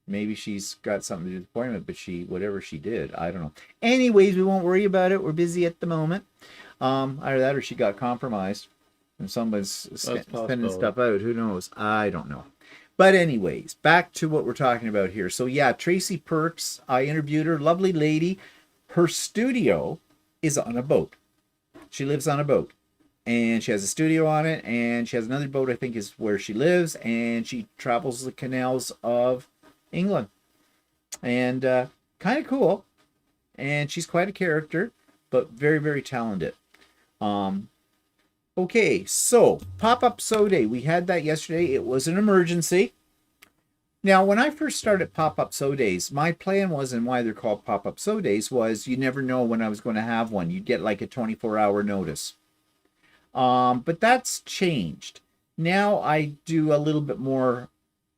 Maybe she's got something to do with the appointment, but whatever she did, I don't know. Anyways, we won't worry about it. We're busy at the moment. Either that or she got compromised and somebody's sending stuff out. Who knows? I don't know. But anyways, back to what we're talking about here. So yeah, Tracy Perks, I interviewed her, lovely lady. Her studio is on a boat. She lives on a boat. And she has a studio on it, and she has another boat, I think, is where she lives, and she travels the canals of England. And kind of cool. And she's quite a character, but very, very talented. Okay, so pop-up sew day. We had that yesterday. It was an emergency. Now, when I first started pop-up sew days, my plan was, and why they're called pop-up sew days, was you never know when I was going to have one. You'd get like a 24-hour notice. But that's changed. Now I do a little bit more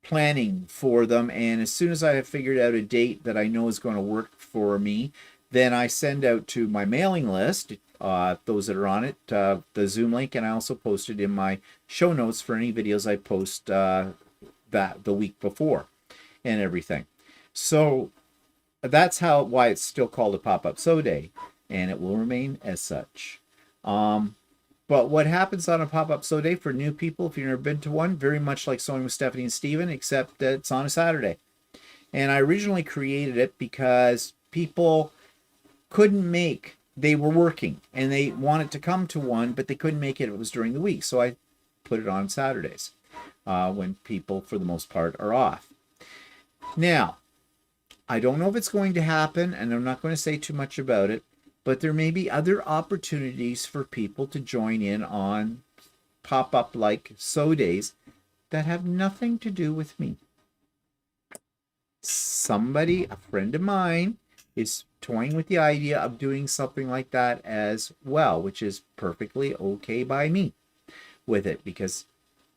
planning for them, and as soon as I have figured out a date that I know is going to work for me, then I send out to my mailing list, those that are on it, the Zoom link, and I also post it in my show notes for any videos I post that the week before and everything. So that's why it's still called a pop-up sew day, and it will remain as such. But what happens on a pop-up sew day for new people, if you've never been to one, very much like Sewing with Stephanie and Steven, except that it's on a Saturday. And I originally created it because people they were working and they wanted to come to one, but they couldn't make it if it was during the week. So I put it on Saturdays when people, for the most part, are off. Now, I don't know if it's going to happen, and I'm not going to say too much about it, but there may be other opportunities for people to join in on pop-up like sew days that have nothing to do with me. A friend of mine, is toying with the idea of doing something like that as well, which is perfectly okay by me with it, because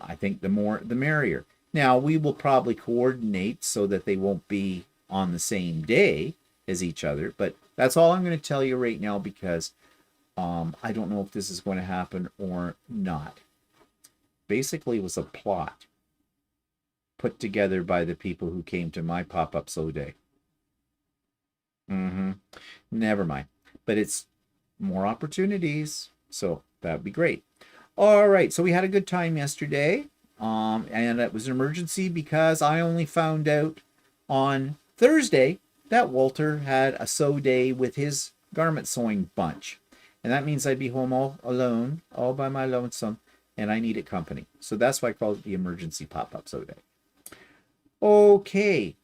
I think the more the merrier. Now, we will probably coordinate so that they won't be on the same day as each other, but that's all I'm going to tell you right now, because I don't know if this is going to happen or not. Basically, it was a plot put together by the people who came to my pop-up so day. Never mind. But it's more opportunities, so that'd be great. All right, so we had a good time yesterday, and it was an emergency because I only found out on Thursday that Walter had a sew day with his garment sewing bunch, and that means I'd be home all alone, all by my lonesome, and I needed company. So that's why I called it the emergency pop-up sew day. Okay,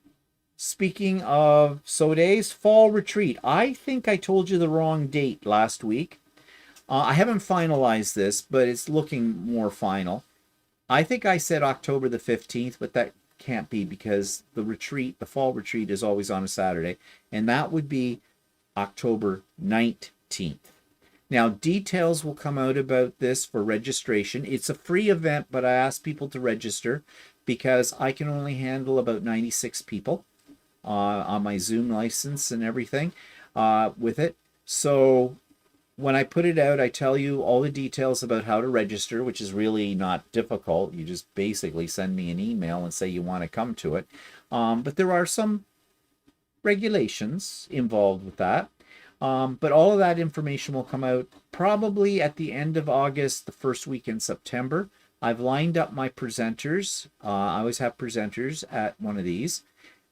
speaking of sew days, fall retreat. I think I told you the wrong date last week. I haven't finalized this, but it's looking more final. I think I said October the 15th, but that can't be because the retreat, the fall retreat, is always on a Saturday, and that would be October 19th. Now, details will come out about this for registration. It's a free event, but I asked people to register because I can only handle about 96 people on my Zoom license and everything with it. So when I put it out, I tell you all the details about how to register, which is really not difficult. You just basically send me an email and say you want to come to it. But there are some regulations involved with that. But all of that information will come out probably at the end of August, the first week in September. I've lined up my presenters. I always have presenters at one of these.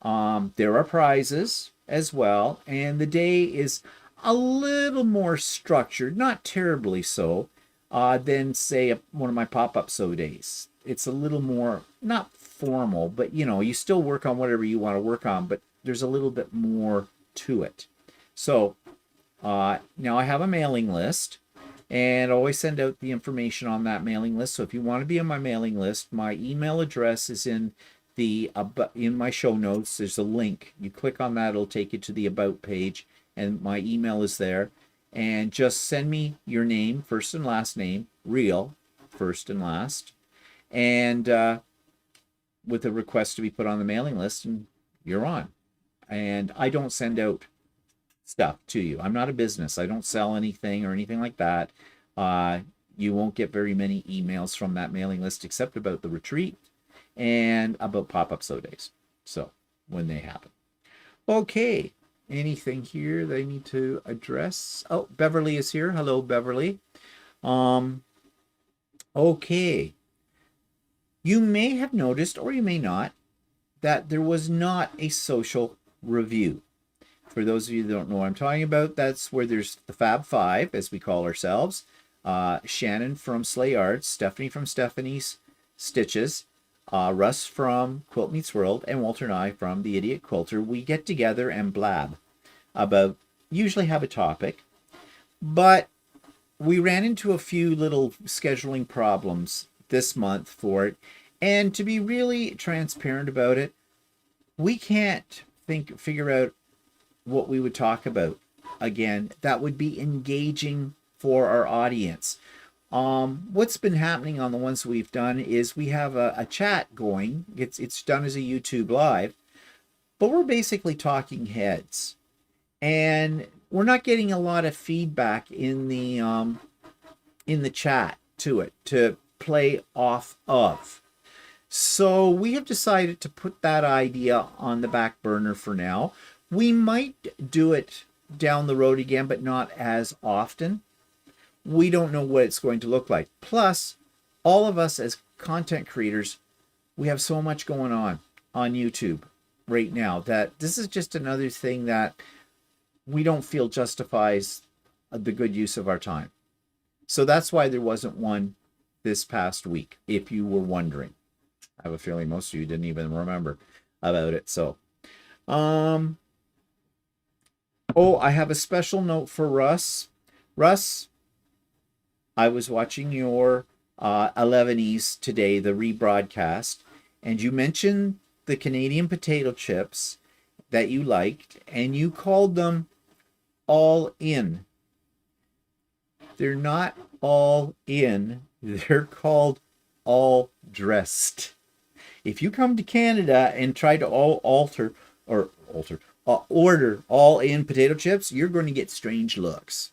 There are prizes as well, and the day is a little more structured, not terribly so, than say one of my pop-up sew days. It's a little more, not formal, but you still work on whatever you want to work on, but there's a little bit more to it. So now I have a mailing list, and I always send out the information on that mailing list. So if you want to be on my mailing list, my email address is in my show notes. There's a link. You click on that, it'll take you to the About page, and my email is there. And just send me your name, first and last name, real, first and last, and with a request to be put on the mailing list, and you're on. And I don't send out stuff to you. I'm not a business. I don't sell anything or anything like that. You won't get very many emails from that mailing list except about the retreat and about pop-up sew days. So when they happen. Okay. Anything here that I need to address? Oh, Beverly is here. Hello, Beverly. Okay. You may have noticed, or you may not, that there was not a social review. For those of you that don't know what I'm talking about, that's where there's the Fab Five, as we call ourselves. Shannon from Slay Arts, Stephanie from Stephanie's Stitches, Russ from Quilt Meets World, and Walter and I from The Idiot Quilter. We get together and blab about, usually have a topic, but we ran into a few little scheduling problems this month for it. And to be really transparent about it, we can't figure out what we would talk about again that would be engaging for our audience. What's been happening on the ones we've done is we have a chat going. It's done as a YouTube live, but we're basically talking heads, and we're not getting a lot of feedback in the chat to play off of. So we have decided to put that idea on the back burner for now. We might do it down the road again, but not as often. We don't know what it's going to look like. Plus, all of us as content creators, we have so much going on YouTube right now that this is just another thing that we don't feel justifies the good use of our time. So that's why there wasn't one this past week, if you were wondering. I have a feeling most of you didn't even remember about it. So, oh, I have a special note for Russ. Russ, I was watching your 11Es today, the rebroadcast, and you mentioned the Canadian potato chips that you liked, and you called them all in. They're not all in. They're called all dressed. If you come to Canada and try to order all in potato chips, you're going to get strange looks.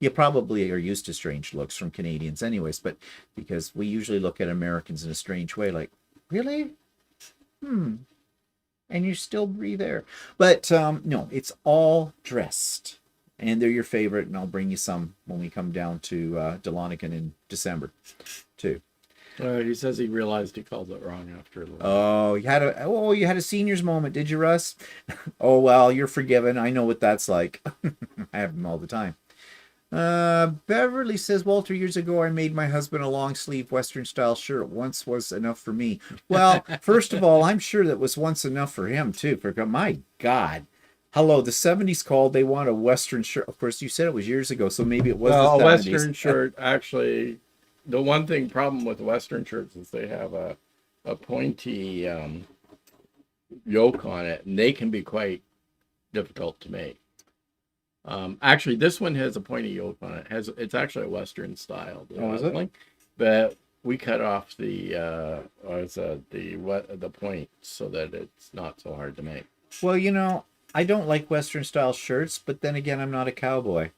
You probably are used to strange looks from Canadians anyways, but because we usually look at Americans in a strange way, like, really? And you still breathe air. But no, it's all dressed. And they're your favorite, and I'll bring you some when we come down to Dahlonega in December, too. He says he realized he called it wrong after a little. Oh, you had a seniors moment, did you, Russ? Oh well, you're forgiven. I know what that's like. I have them all the time. Beverly says, Walter, years ago I made my husband a long sleeve Western style shirt. Once was enough for me. Well, first of all, I'm sure that was once enough for him too. For my God. Hello, the 70s called. They want a Western shirt. Of course, you said it was years ago, so maybe it was the 70s. A Western shirt, actually, the one problem with Western shirts is they have a pointy yoke on it, and they can be quite difficult to make. Actually, this one has a pointy yoke on it. It's actually a Western style. Oh, is it? But we cut off the point so that it's not so hard to make. Well, I don't like Western style shirts, but then again, I'm not a cowboy.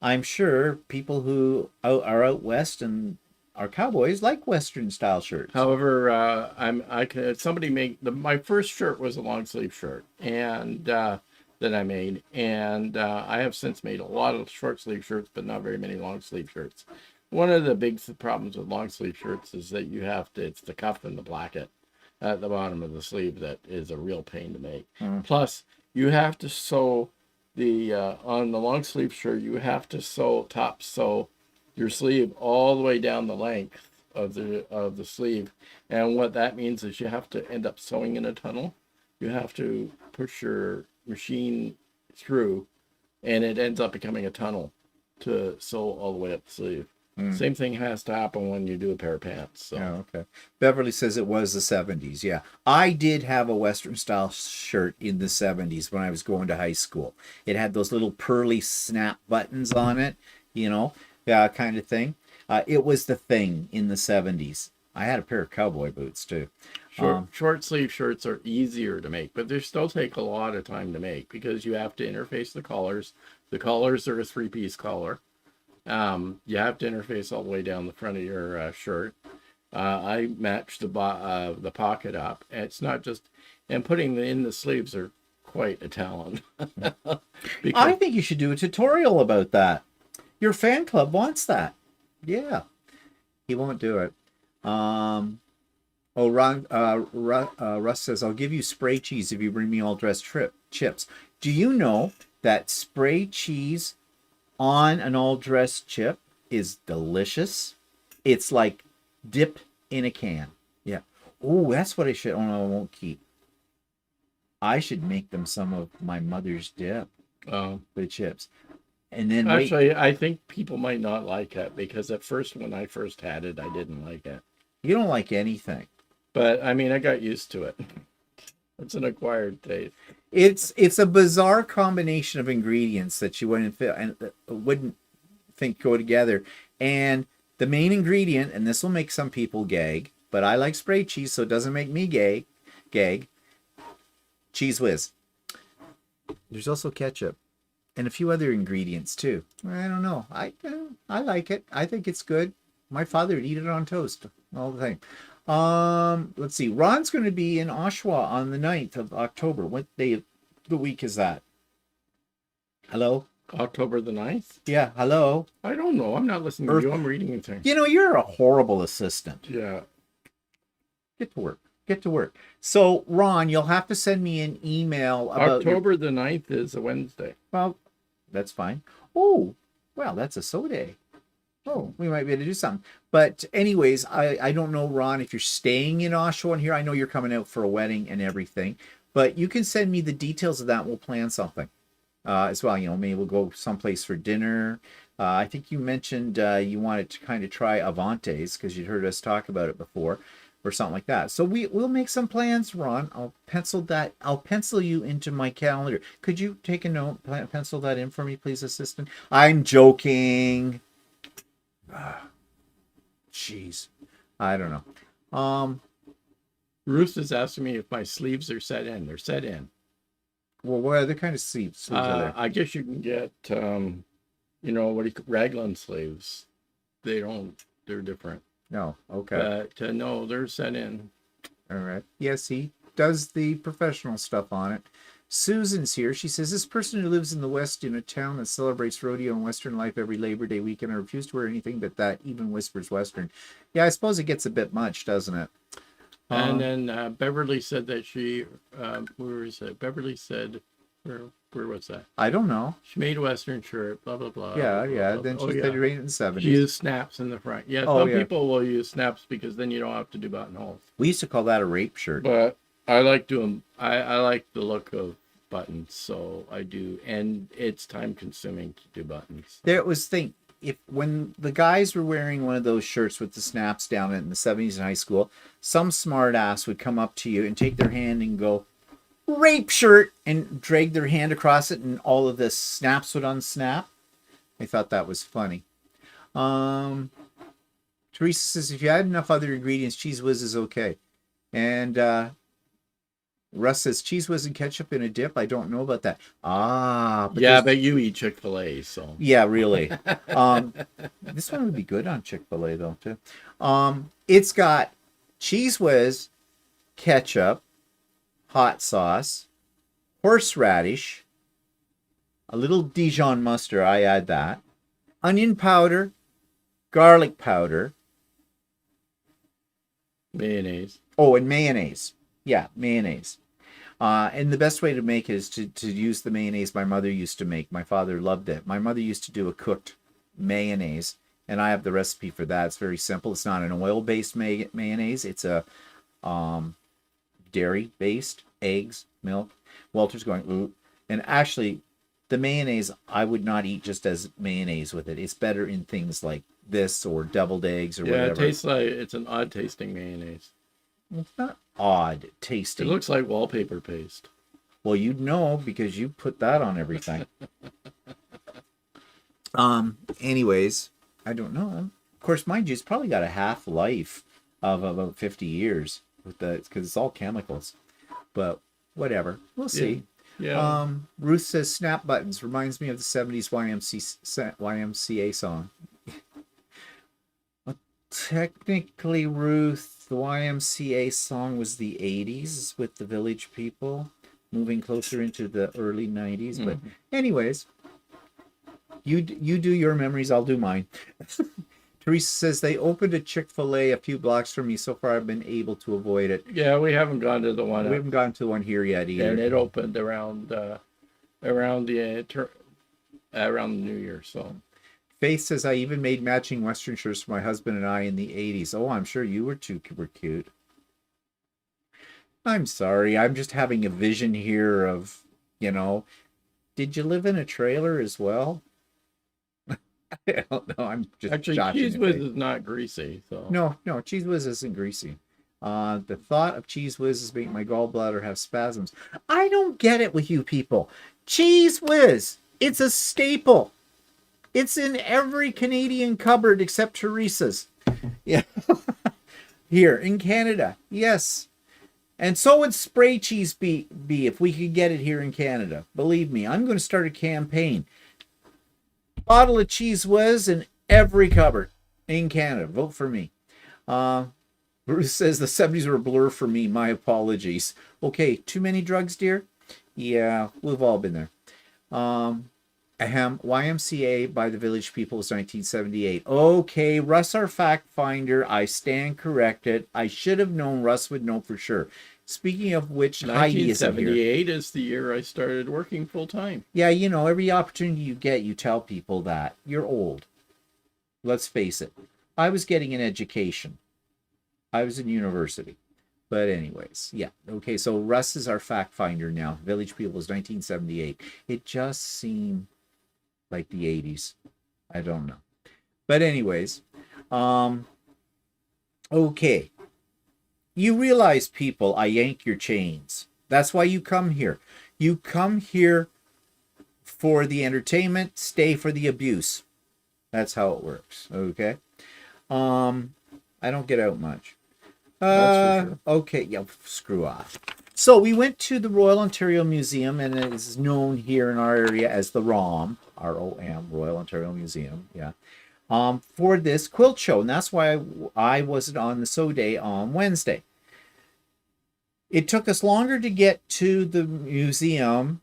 I'm sure people who are out west and are cowboys like Western style shirts. However, my first shirt was a long sleeve shirt, and that I made, and I have since made a lot of short sleeve shirts, but not very many long sleeve shirts. One of the big problems with long sleeve shirts is that it's the cuff and the placket at the bottom of the sleeve that is a real pain to make. Plus, you have to sew on the long sleeve shirt, you have to top sew your sleeve all the way down the length of the sleeve. And what that means is you have to end up sewing in a tunnel. You have to push your machine through, and it ends up becoming a tunnel to sew all the way up the sleeve. Same thing has to happen when you do a pair of pants. So. Oh, okay. Beverly says it was the 70s. Yeah. I did have a Western style shirt in the 70s when I was going to high school. It had those little pearly snap buttons on it, kind of thing. It was the thing in the 70s. I had a pair of cowboy boots too. Short sleeve shirts are easier to make, but they still take a lot of time to make because you have to interface the collars. The collars are a 3-piece collar. You have to interface all the way down the front of your shirt. I match the pocket up. It's not just, and putting in the sleeves are quite a talent. I think you should do a tutorial about that. Your fan club wants that. Yeah. He won't do it. Russ says, I'll give you spray cheese if you bring me all dressed chips. Do you know that spray cheese on an all dressed chip is delicious? It's like dip in a can. Yeah. Oh, that's what I should. Oh no, I won't keep. I should make them some of my mother's dip. The chips. And then actually, I think people might not like it because at first, when I first had it, I didn't like it. You don't like anything. But I mean, I got used to it. It's an acquired taste. It's a bizarre combination of ingredients that you wouldn't think go together. And the main ingredient, and this will make some people gag, but I like spray cheese, so it doesn't make me gag. Cheese whiz. There's also ketchup and a few other ingredients too. I don't know. I like it. I think it's good. My father would eat it on toast all the time. Let's see. Ron's going to be in Oshawa on the 9th of October. What day of the week is that? Hello? October the 9th? Yeah, hello? I don't know. I'm not listening to you. I'm reading a thing. You're a horrible assistant. Yeah. Get to work. So, Ron, you'll have to send me an email about October the 9th is a Wednesday. Well, that's fine. Oh, well, that's a so day. Oh, we might be able to do something. But anyways, I don't know, Ron, if you're staying in Oshawa and here. I know you're coming out for a wedding and everything. But you can send me the details of that and we'll plan something as well. Maybe we'll go someplace for dinner. I think you mentioned you wanted to kind of try Avantes because you'd heard us talk about it before. or something like that. So we'll make some plans, Ron. I'll pencil you into my calendar. Could you take a note, pencil that in for me, please, assistant? I'm joking. Jeez. I don't know. Ruth is asking me if my sleeves are set in. They're set in. Well, what other kind of sleeves are there? I guess you can get, raglan sleeves. They're different. No, okay. But no, they're set in. All right. Yes, he does the professional stuff on it. Susan's here. She says, this person who lives in the West in a town that celebrates rodeo and Western life every Labor Day weekend, I refuse to wear anything but that, even whispers Western. Yeah, I suppose it gets a bit much, doesn't it? And then Beverly said that where is it? Beverly said, where was that? I don't know. She made a Western shirt, blah, blah, blah. Yeah, blah, yeah. blah, Then blah. she said it in the 70s. She used snaps in the front. Yeah, some people will use snaps because then you don't have to do buttonholes. We used to call that a rape shirt. But I like doing, I like the look of buttons, so I do. And it's time consuming to do buttons. There was when the guys were wearing one of those shirts with the snaps down in the 70s in high school, some smart ass would come up to you and take their hand and go, rape shirt, and drag their hand across it, and all of the snaps would unsnap. I thought that was funny. Teresa says, if you add enough other ingredients, Cheese Whiz is okay. And Russ says, Cheese Whiz and ketchup in a dip? I don't know about that. But you eat Chick-fil-A, so. Yeah, really. This one would be good on Chick-fil-A, though, too. It's got Cheese Whiz, ketchup, hot sauce, horseradish, a little Dijon mustard, I add that, onion powder, garlic powder. Mayonnaise. Oh, and mayonnaise. Yeah, mayonnaise. And the best way to make it is to use the mayonnaise my mother used to make. My father loved it. My mother used to do a cooked mayonnaise, and I have the recipe for that. It's very simple. It's not an oil-based mayonnaise. It's a dairy-based, eggs, milk. Walter's going, ooh. And actually, the mayonnaise, I would not eat just as mayonnaise with it. It's better in things like this or deviled eggs or whatever. Yeah, it tastes like it's an odd-tasting mayonnaise. It's not odd tasting. It looks like wallpaper paste. Well, you'd know because you put that on everything. Anyways, I don't know. Of course, mind you, it's probably got a half-life of about 50 years with because it's all chemicals. But whatever, we'll see. Yeah. Ruth says snap buttons reminds me of the 70s YMCA song. Well, technically, Ruth, the YMCA song was the 80s with the Village People, moving closer into the early 90s. But anyways, you do your memories, I'll do mine. Teresa says they opened a Chick-fil-A a few blocks from me. So far, I've been able to avoid it. Yeah, we haven't gone to the one. We haven't gone to the one here yet either. And it opened around the New Year. So Faith says I even made matching Western shirts for my husband and I in the 80s. Oh, I'm sure you were cute. I'm sorry. I'm just having a vision here of, did you live in a trailer as well? I don't know. I'm just actually Cheese Whiz is not greasy, so no, Cheese Whiz isn't greasy. The thought of Cheese Whiz is making my gallbladder have spasms. I don't get it with you people. Cheese Whiz, it's a staple. It's in every Canadian cupboard except Teresa's. Yeah, here in Canada, yes. And so would spray cheese be if we could get it here in Canada. Believe me, I'm going to start a campaign. Bottle of Cheese Whiz in every cupboard in Canada. Vote for me. Bruce says the 70s were a blur for me. My apologies. Okay, too many drugs, dear? Yeah, we've all been there. YMCA by the Village People was 1978. Okay, Russ, our fact finder. I stand corrected. I should have known Russ would know for sure. Speaking of which, 1978 is the year I started working full time. Yeah, every opportunity you get, you tell people that. You're old. Let's face it. I was getting an education. I was in university. But anyways, yeah. Okay, so Russ is our fact finder now. Village People is 1978. It just seemed like the 80s. I don't know. But anyways, okay. you realize, people, I yank your chains. That's why you come here. You come here for the entertainment, stay for the abuse. That's how it works. Okay. I don't get out much. That's for sure. Okay, yeah, screw off. So we went to the Royal Ontario Museum, and it is known here in our area as the ROM, R-O-M, Royal Ontario Museum. Yeah. For this quilt show, and that's why I wasn't on the show day on Wednesday. It took us longer to get to the museum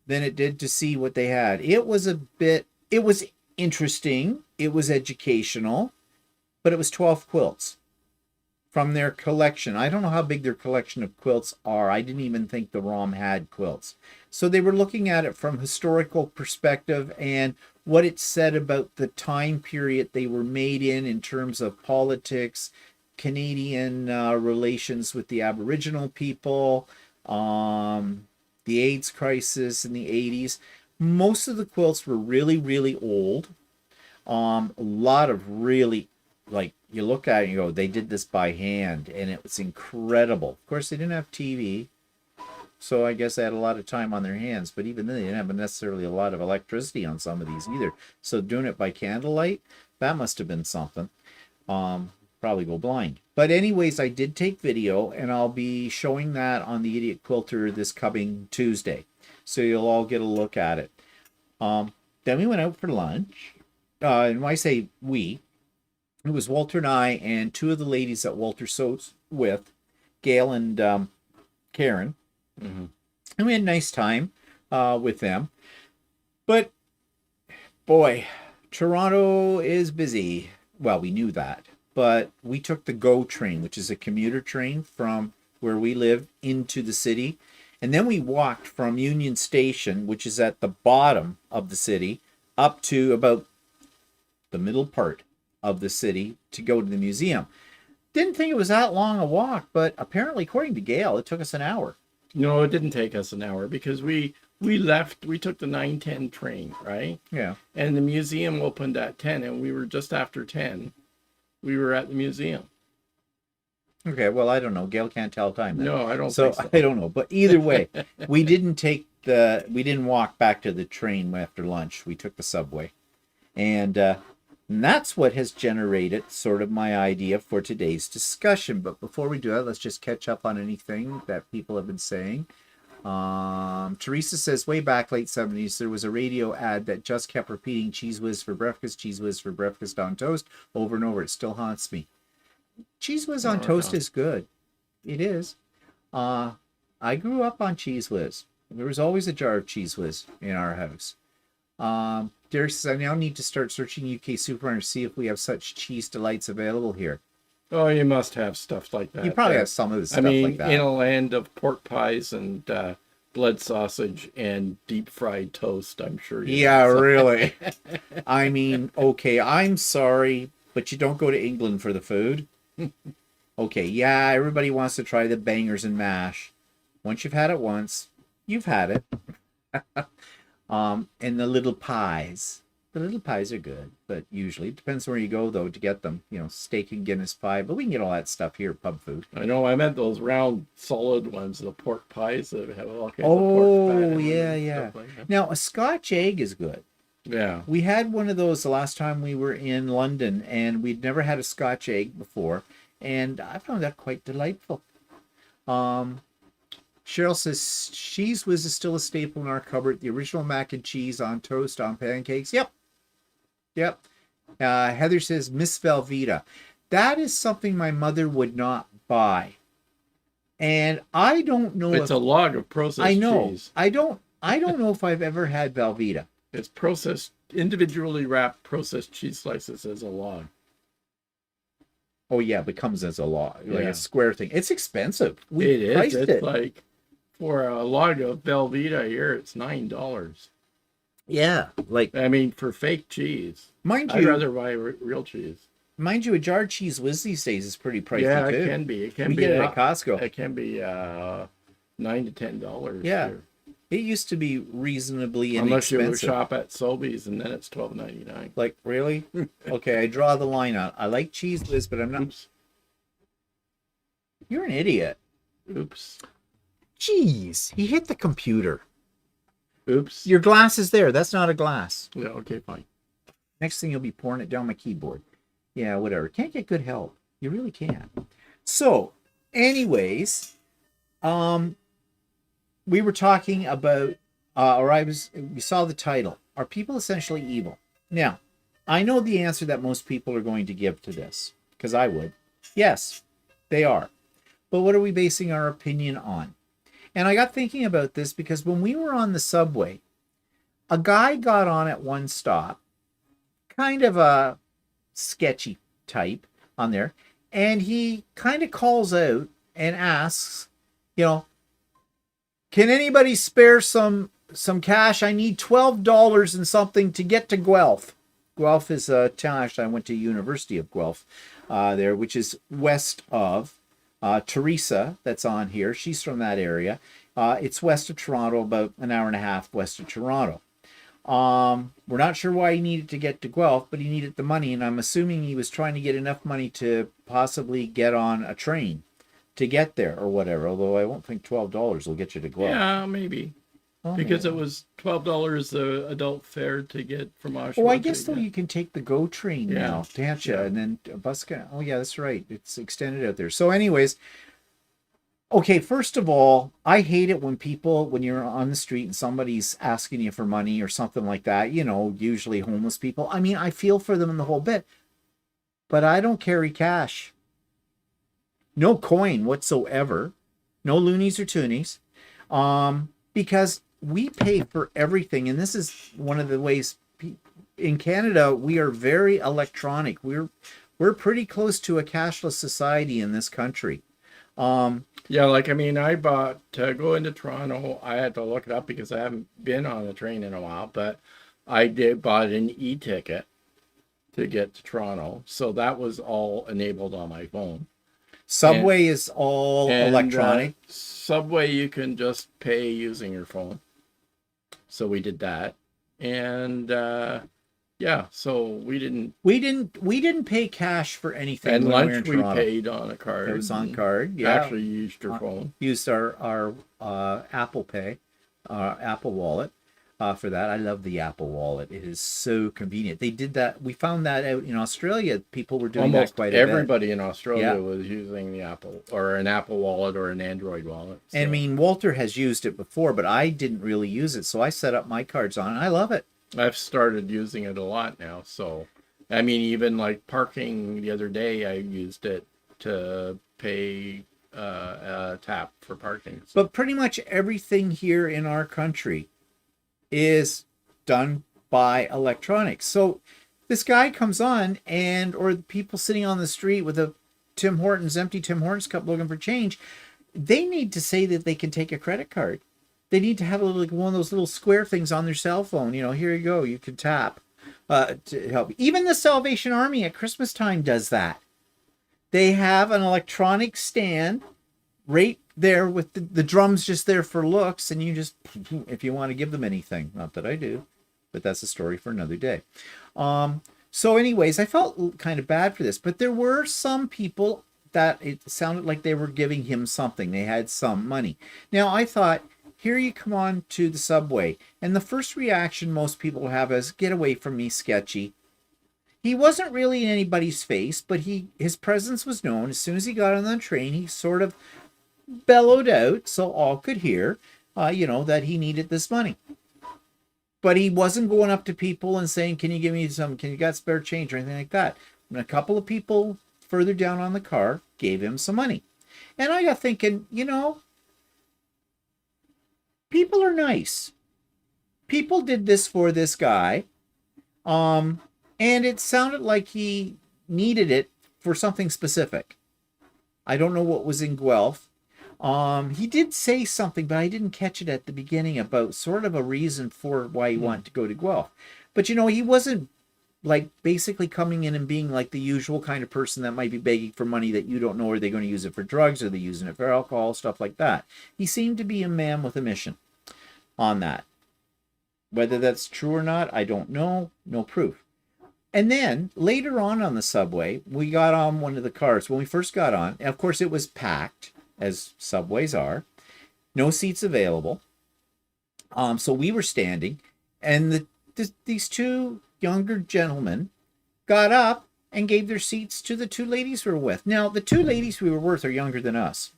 than it did to see what they had. It was interesting, it was educational, but it was 12 quilts from their collection. I don't know how big their collection of quilts are. I didn't even think the ROM had quilts. So they were looking at it from historical perspective and what it said about the time period they were made in terms of politics, Canadian relations with the Aboriginal people, the AIDS crisis in the 80s. Most of the quilts were really, really old. A lot of really, like, you look at it and you go, they did this by hand, and it was incredible. Of course, they didn't have TV, so I guess they had a lot of time on their hands, but even then, they didn't have necessarily a lot of electricity on some of these either. So doing it by candlelight, that must have been something. Probably go blind. But anyways, I did take video, and I'll be showing that on the Idiot Quilter this coming Tuesday. So you'll all get a look at it. Then we went out for lunch. And when I say we, it was Walter and I and two of the ladies that Walter sews with, Gail and Karen. Mm-hmm. And we had a nice time with them. But, boy, Toronto is busy. Well, we knew that. But we took the GO train, which is a commuter train from where we live into the city. And then we walked from Union Station, which is at the bottom of the city, up to about the middle part of the city to go to the museum. Didn't think it was that long a walk, but apparently, according to Gail, it took us an hour. No, it didn't take us an hour because we took the 9:10 train, right? Yeah. And the museum opened at 10, and we were just after 10. We were at the museum. Okay, well, I don't know. Gail can't tell time then. No, I don't So, think so. I don't know. But either way, we didn't walk back to the train after lunch. We took the subway. And that's what has generated sort of my idea for today's discussion. But before we do that, let's just catch up on anything that people have been saying. Teresa says, way back late 70s, there was a radio ad that just kept repeating Cheese Whiz for breakfast on toast over and over. It still haunts me. Cheese Whiz on toast is good. It is. I grew up on Cheese Whiz. There was always a jar of Cheese Whiz in our house. Derek says, I now need to start searching UK supermarkets to see if we have such cheese delights available here. Oh, you must have stuff like that. You probably have some of the stuff like that. In a land of pork pies and blood sausage and deep fried toast, I'm sure. Yeah, really. I mean, okay, I'm sorry, but you don't go to England for the food. Okay, yeah, everybody wants to try the bangers and mash. Once you've had it once, you've had it. And the little pies. The little pies are good, but usually it depends where you go, though, to get them. You know, steak and Guinness pie, but we can get all that stuff here, pub food. I know, I meant those round, solid ones, the pork pies that have all kinds of pork fat. Oh, yeah. Like that. Now, a Scotch egg is good. Yeah. We had one of those the last time we were in London, and we'd never had a Scotch egg before, and I found that quite delightful. Cheryl says, Cheese Whiz is still a staple in our cupboard. The original mac and cheese on toast, on pancakes. Yep. Heather says, Miss Velveeta. That is something my mother would not buy. And I don't know It's a log of processed cheese. I don't know if I've ever had Velveeta. It's processed, individually wrapped processed cheese slices as a log. Oh, yeah, it comes as a log, like Yeah. a square thing. It's expensive. We It is. priced It's it. like, for a log of Velveeta here, it's $9. Yeah, like, I mean, for fake cheese. mind I'd you, rather buy real cheese. a jar of Cheese Whiz these days is pretty pricey, Yeah, too. it can be. It can We be. get it at Costco. It can be $9 to $10. Yeah. Here. It used to be reasonably Unless you inexpensive. shop at Sobeys, and then it's $12.99. Like, really? Okay, I draw the line out. I like Cheese Whiz, but I'm not... Oops. You're an idiot. Oops. Jeez, he hit the computer. Oops. Your glass is there. That's not a glass. Yeah, okay, fine. Next thing you'll be pouring it down my keyboard. Yeah, whatever. Can't get good help. You really can't. So, anyways, we were talking about, we saw the title. Are people essentially evil? Now, I know the answer that most people are going to give to this, because I would. Yes, they are. But what are we basing our opinion on? And I got thinking about this because when we were on the subway, a guy got on at one stop, kind of a sketchy type on there, and he kind of calls out and asks, you know, can anybody spare some cash? I need $12 and something to get to Guelph. Guelph is a town. Actually, I went to University of Guelph there, which is west of Teresa. That's on here. She's from that area. It's west of Toronto, about an hour and a half west of Toronto. We're not sure why he needed to get to Guelph, but he needed the money, and I'm assuming he was trying to get enough money to possibly get on a train to get there or whatever, although I won't think $12 will get you to Guelph. Yeah, maybe. Oh, because maybe. it was $12 adult fare to get from Oshawa. Oh, I guess though you can take the GO train now, can't you? Yeah. And then a bus. Oh, yeah, that's right. It's extended out there. So, anyways, okay. First of all, I hate it when you're on the street and somebody's asking you for money or something like that. You know, usually homeless people. I mean, I feel for them in the whole bit, but I don't carry cash. No coin whatsoever. No loonies or toonies. Because we pay for everything, and this is one of the ways in Canada we are very electronic. We're pretty close to a cashless society in this country. Yeah, like I mean, I bought to go into Toronto. I had to look it up because I haven't been on a train in a while, but I bought an e-ticket to get to Toronto, so that was all enabled on my phone. Subway is all electronic. Subway, you can just pay using your phone. So we did that, and yeah, so we didn't pay cash for anything. And lunch we paid on a card. It was on card. Yeah, actually used your phone. Used our Apple Pay, our Apple Wallet. For that. I love the Apple Wallet. It is so convenient. They did that. We found that out in Australia. People were doing that quite a bit. Everybody in Australia was using the Apple or an Apple Wallet or an Android wallet. So. And I mean, Walter has used it before, but I didn't really use it. So I set up my cards on it. I love it. I've started using it a lot now. So, I mean, even like parking the other day, I used it to pay a tap for parking. So. But pretty much everything here in our country is done by electronics. So this guy comes on or people sitting on the street with a empty Tim Hortons cup looking for change, they need to say that they can take a credit card. They need to have like one of those little square things on their cell phone. You know, here you go, you can tap to help. Even the Salvation Army at Christmas time does that. They have an electronic stand right there with the drums just there for looks, and you just, if you want to give them anything, not that I do, but that's a story for another day. So anyways, I felt kind of bad for this, but there were some people that it sounded like they were giving him something. They had some money. Now I thought, here you come on to the subway, and the first reaction most people have is, get away from me, sketchy. He wasn't really in anybody's face, but his presence was known. As soon as he got on the train, he sort of bellowed out so all could hear, that he needed this money. But he wasn't going up to people and saying, can you got spare change or anything like that. And a couple of people further down on the car gave him some money. And I got thinking, people are nice. People did this for this guy. And it sounded like he needed it for something specific. I don't know what was in Guelph. He did say something, but I didn't catch it at the beginning about sort of a reason for why he wanted to go to Guelph. But, he wasn't like basically coming in and being like the usual kind of person that might be begging for money that you don't know, are they going to use it for drugs? Are they using it for alcohol? Stuff like that. He seemed to be a man with a mission on that. Whether that's true or not, I don't know. No proof. And then later on the subway, we got on one of the cars. When we first got on, and of course it was packed, as subways are, no seats available. So we were standing, and these two younger gentlemen got up and gave their seats to the two ladies we were with. Now, the two ladies we were with are younger than us,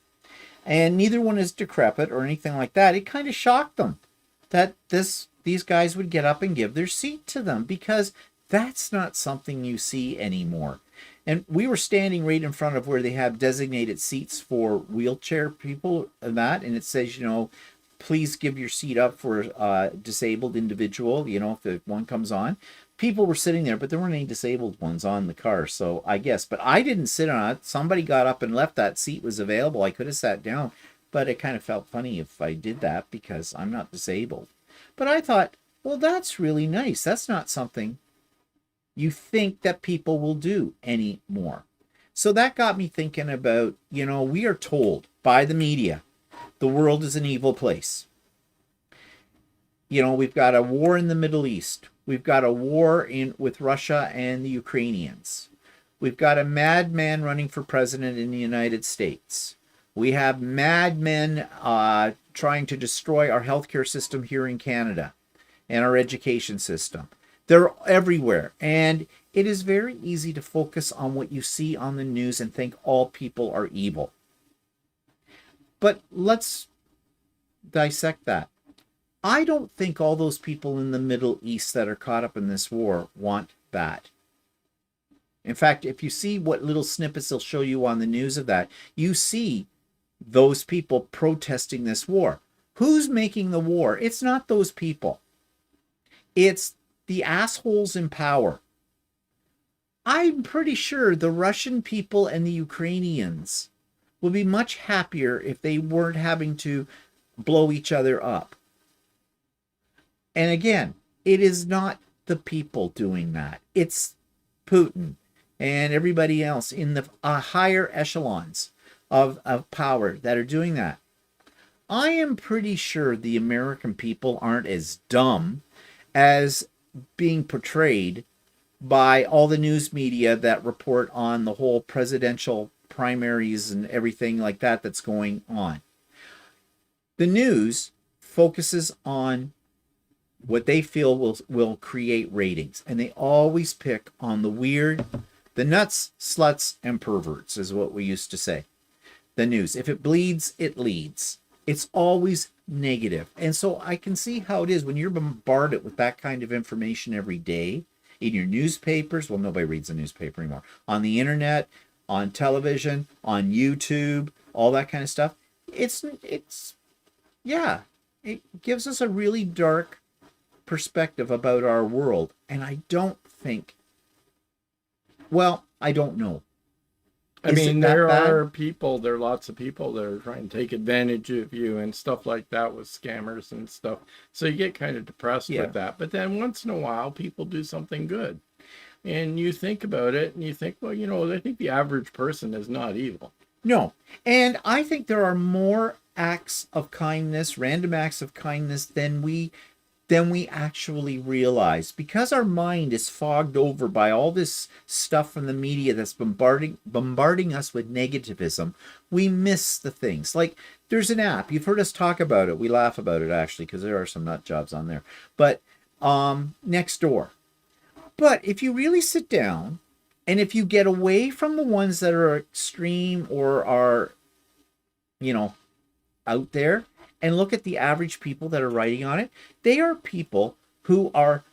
and neither one is decrepit or anything like that. It kind of shocked them that these guys would get up and give their seat to them, because that's not something you see anymore. And we were standing right in front of where they have designated seats for wheelchair people and that, and it says, please give your seat up for a disabled individual, if one comes on. People were sitting there, but there weren't any disabled ones on the car, so I guess. But I didn't sit on it. Somebody got up and left. That seat was available. I could have sat down, but it kind of felt funny if I did that because I'm not disabled. But I thought, well, that's really nice. That's not something you think that people will do anymore. So that got me thinking about, we are told by the media the world is an evil place. We've got a war in the Middle East. We've got a war with Russia and the Ukrainians. We've got a madman running for president in the United States. We have madmen trying to destroy our healthcare system here in Canada and our education system. They're everywhere. And it is very easy to focus on what you see on the news and think all people are evil. But let's dissect that. I don't think all those people in the Middle East that are caught up in this war want that. In fact, if you see what little snippets they'll show you on the news of that, you see those people protesting this war. Who's making the war? It's not those people. It's the assholes in power. I'm pretty sure the Russian people and the Ukrainians would be much happier if they weren't having to blow each other up. And again, it is not the people doing that. It's Putin and everybody else in the higher echelons of power that are doing that. I am pretty sure the American people aren't as dumb as being portrayed by all the news media that report on the whole presidential primaries and everything like that that's going on. The news focuses on what they feel will create ratings, and they always pick on the weird, the nuts, sluts, and perverts is what we used to say. The news, if it bleeds, it leads. It's always negative. And so I can see how it is when you're bombarded with that kind of information every day in your newspapers. Well, nobody reads a newspaper anymore. On the internet, on television, on YouTube, all that kind of stuff. It gives us a really dark perspective about our world. And I don't think, I don't know. There are lots of people that are trying to take advantage of you and stuff like that with scammers and stuff. So you get kind of depressed with that. But then once in a while, people do something good. And you think about it and you think, I think the average person is not evil. No. And I think there are more acts of kindness, random acts of kindness than we actually realize, because our mind is fogged over by all this stuff from the media that's bombarding us with negativism. We miss the things. Like, there's an app, you've heard us talk about it, we laugh about it actually because there are some nut jobs on there, but Nextdoor. But if you really sit down and if you get away from the ones that are extreme or are out there, and look at the average people that are writing on it, they are people who are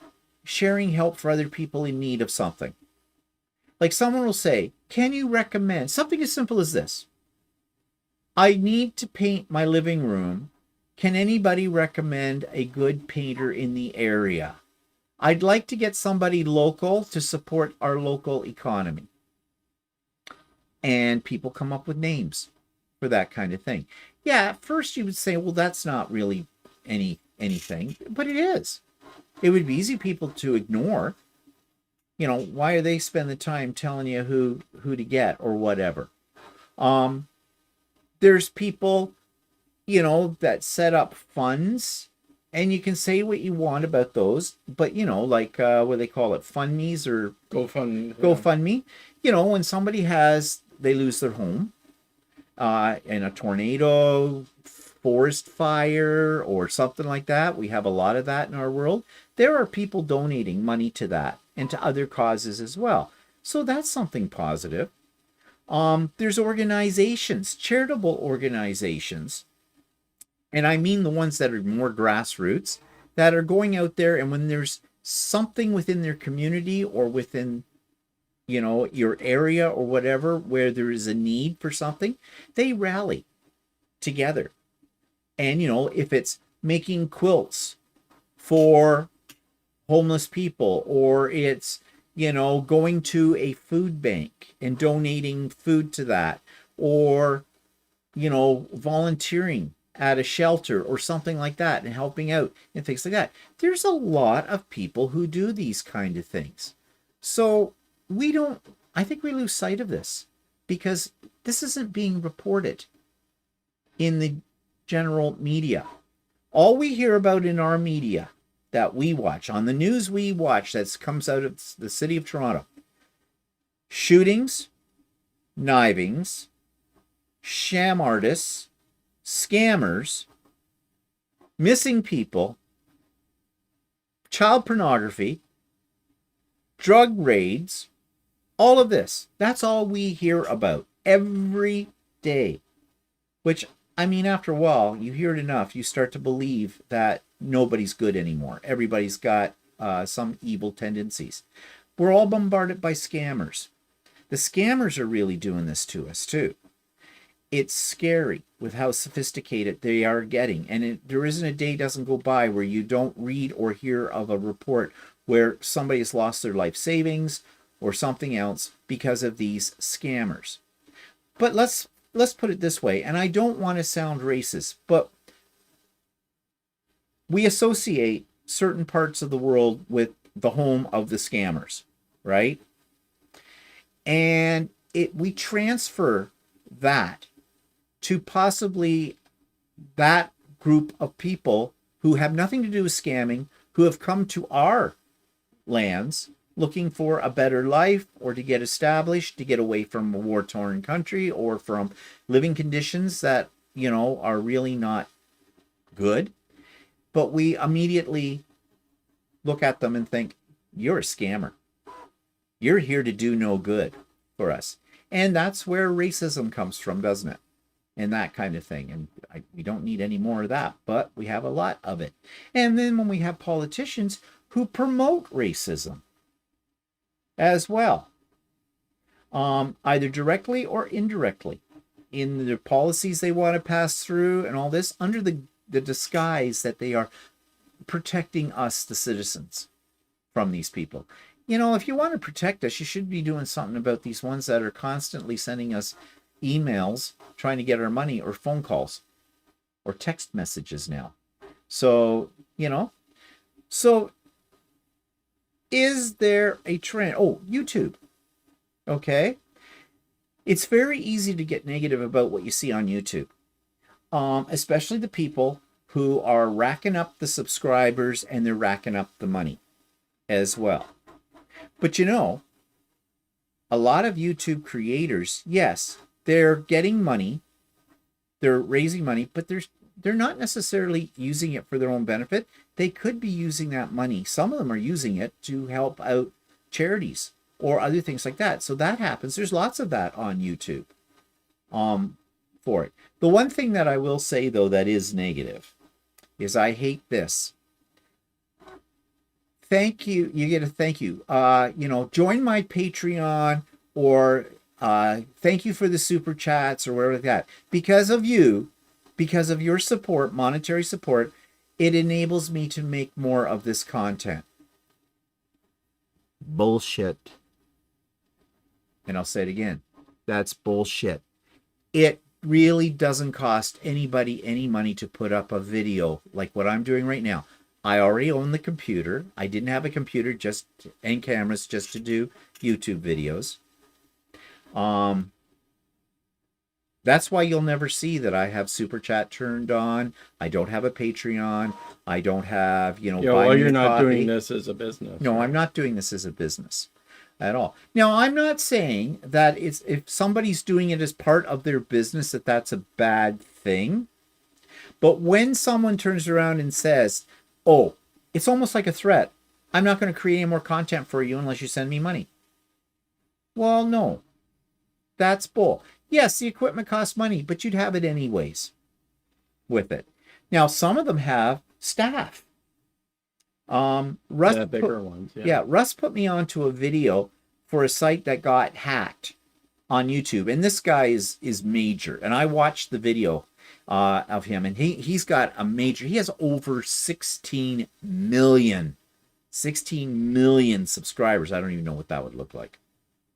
sharing help for other people in need of something. Like, someone will say, can you recommend something as simple as this? I need to paint my living room. Can anybody recommend a good painter in the area? I'd like to get somebody local to support our local economy. And people come up with names for that kind of thing. Yeah, at first you would say, well, that's not really anything, but it is. It would be easy people to ignore. Why are they spend the time telling you who to get or whatever? There's people, that set up funds And you can say what you want about those, but you know, like what they call it, funmies or GoFundMe. Yeah. GoFundMe. You know, when somebody they lose their home in a tornado, forest fire, or something like that. We have a lot of that in our world. There are people donating money to that and to other causes as well. So that's something positive. There's organizations, charitable organizations, and I mean the ones that are more grassroots, that are going out there, and when there's something within their community or within, you know, your area or whatever, where there is a need for something, they rally together. And, you know, if it's making quilts for homeless people, or it's, you know, going to a food bank and donating food to that, or, you know, volunteering at a shelter or something like that and helping out and things like that. There's a lot of people who do these kind of things. So I think we lose sight of this because this isn't being reported in the general media. All we hear about in our media that we watch, on the news we watch that comes out of the city of Toronto, shootings, knivings, sham artists, scammers, missing people, child pornography, drug raids, all of this. That's all we hear about every day. Which, I mean, after a while, you hear it enough, you start to believe that nobody's good anymore. Everybody's got some evil tendencies. We're all bombarded by scammers. The scammers are really doing this to us too. It's scary with how sophisticated they are getting. And there isn't a day doesn't go by where you don't read or hear of a report where somebody has lost their life savings or something else because of these scammers. But let's put it this way, and I don't want to sound racist, but we associate certain parts of the world with the home of the scammers, right? And we transfer that to possibly that group of people who have nothing to do with scamming, who have come to our lands looking for a better life or to get established, to get away from a war-torn country or from living conditions that, you know, are really not good. But we immediately look at them and think, you're a scammer. You're here to do no good for us. And that's where racism comes from, doesn't it? And that kind of thing. And we don't need any more of that, but we have a lot of it. And then when we have politicians who promote racism as well, either directly or indirectly, in the policies they want to pass through and all this, under the disguise that they are protecting us, the citizens, from these people. You know, if you want to protect us, you should be doing something about these ones that are constantly sending us emails trying to get our money, or phone calls or text messages now. So, you know, so is there a trend? Oh, YouTube. Okay. It's very easy to get negative about what you see on YouTube, especially the people who are racking up the subscribers and they're racking up the money as well. But you know, a lot of YouTube creators, yes, they're getting money, they're raising money, but they're not necessarily using it for their own benefit. They could be using that money. Some of them are using it to help out charities or other things like that. So that happens. There's lots of that on YouTube for it. The one thing that I will say, though, that is negative is I hate this. Thank you. You get a thank you. You know, join my Patreon, or thank you for the super chats or whatever like that. Because of you, because of your support, monetary support, it enables me to make more of this content. Bullshit. And I'll say it again. That's bullshit. It really doesn't cost anybody any money to put up a video like what I'm doing right now. I already own the computer. I didn't have a computer and cameras just to do YouTube videos. That's why you'll never see that I have Super Chat turned on. I don't have a Patreon. I don't have, Yeah, buy well, me you're a not coffee. doing this as a business. No, right? I'm not doing this as a business at all. Now, I'm not saying that it's if somebody's doing it as part of their business that that's a bad thing. But when someone turns around and says, "Oh, it's almost like a threat. I'm not going to create any more content for you unless you send me money." Well, no. That's bull. Yes, the equipment costs money, but you'd have it anyways with it. Now, some of them have staff. Russ Yeah, bigger ones. yeah, Russ put me onto a video for a site that got hacked on YouTube, and this guy is major. And I watched the video of him, and he's got a major. He has over 16 million subscribers. I don't even know what that would look like.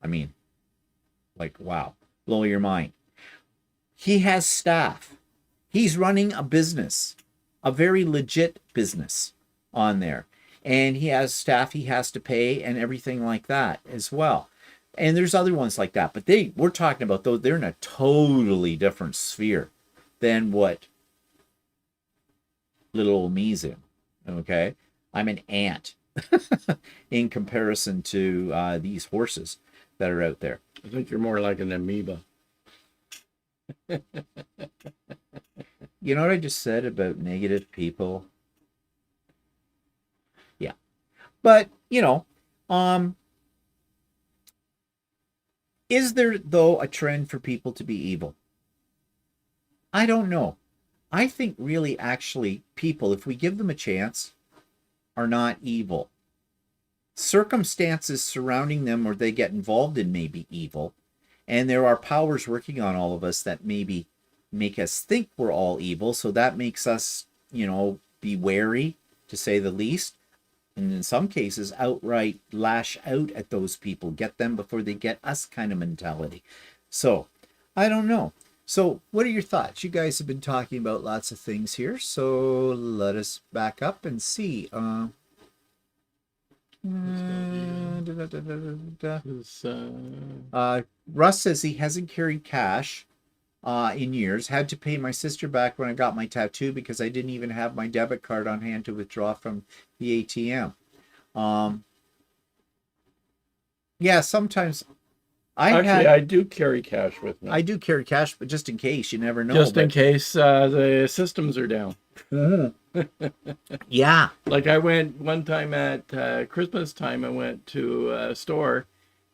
I mean, like, wow, blow your mind. He has staff. He's running a business, a very legit business on there. And he has staff he has to pay and everything like that as well. And there's other ones like that. But we're talking about those, they're in a totally different sphere than what little old me's in. Okay? I'm an ant in comparison to these horses that are out there. I think you're more like an amoeba. You know what I just said about negative people? Yeah. But, is there, though, a trend for people to be evil? I don't know. I think really, actually, people, if we give them a chance, are not evil. Circumstances surrounding them or they get involved in may be evil. And there are powers working on all of us that maybe make us think we're all evil. So that makes us, be wary, to say the least. And in some cases, outright lash out at those people, get them before they get us kind of mentality. So I don't know. So what are your thoughts? You guys have been talking about lots of things here. So let us back up and see. Russ says he hasn't carried cash in years. Had to pay my sister back when I got my tattoo because I didn't even have my debit card on hand to withdraw from the ATM. Yeah, sometimes I do carry cash with me. I do carry cash, but just in case, you never know. Just in case the systems are down. Yeah. Like I went one time at Christmas time, I went to a store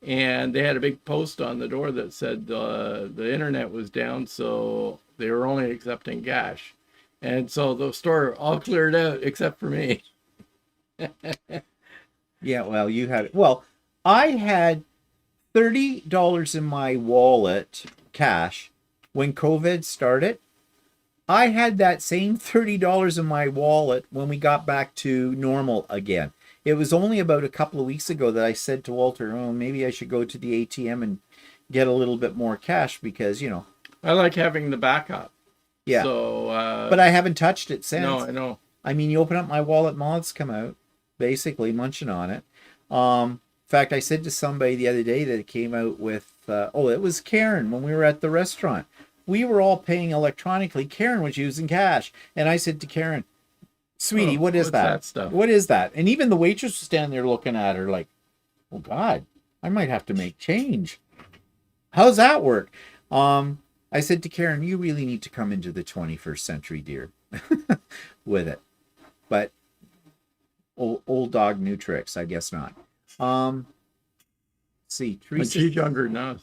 and they had a big post on the door that said the internet was down, so they were only accepting cash. And so the store all cleared out except for me. Yeah, well, I had $30 in my wallet, cash, when COVID started. I had that same $30 in my wallet when we got back to normal again. It was only about a couple of weeks ago that I said to Walter, "Oh, maybe I should go to the ATM and get a little bit more cash because, I like having the backup. Yeah. So, but I haven't touched it since. No, I know. I mean, you open up my wallet, moths come out, basically munching on it. In fact, I said to somebody the other day that it came out with, it was Karen when we were at the restaurant. We were all paying electronically. Karen was using cash. And I said to Karen, "Sweetie, what is that stuff? What is that?" And even the waitress was standing there looking at her like, "Oh, God, I might have to make change. How's that work?" I said to Karen, "You really need to come into the 21st century, dear," with it. But old dog, new tricks. I guess not. See, Teresa. She's younger than us.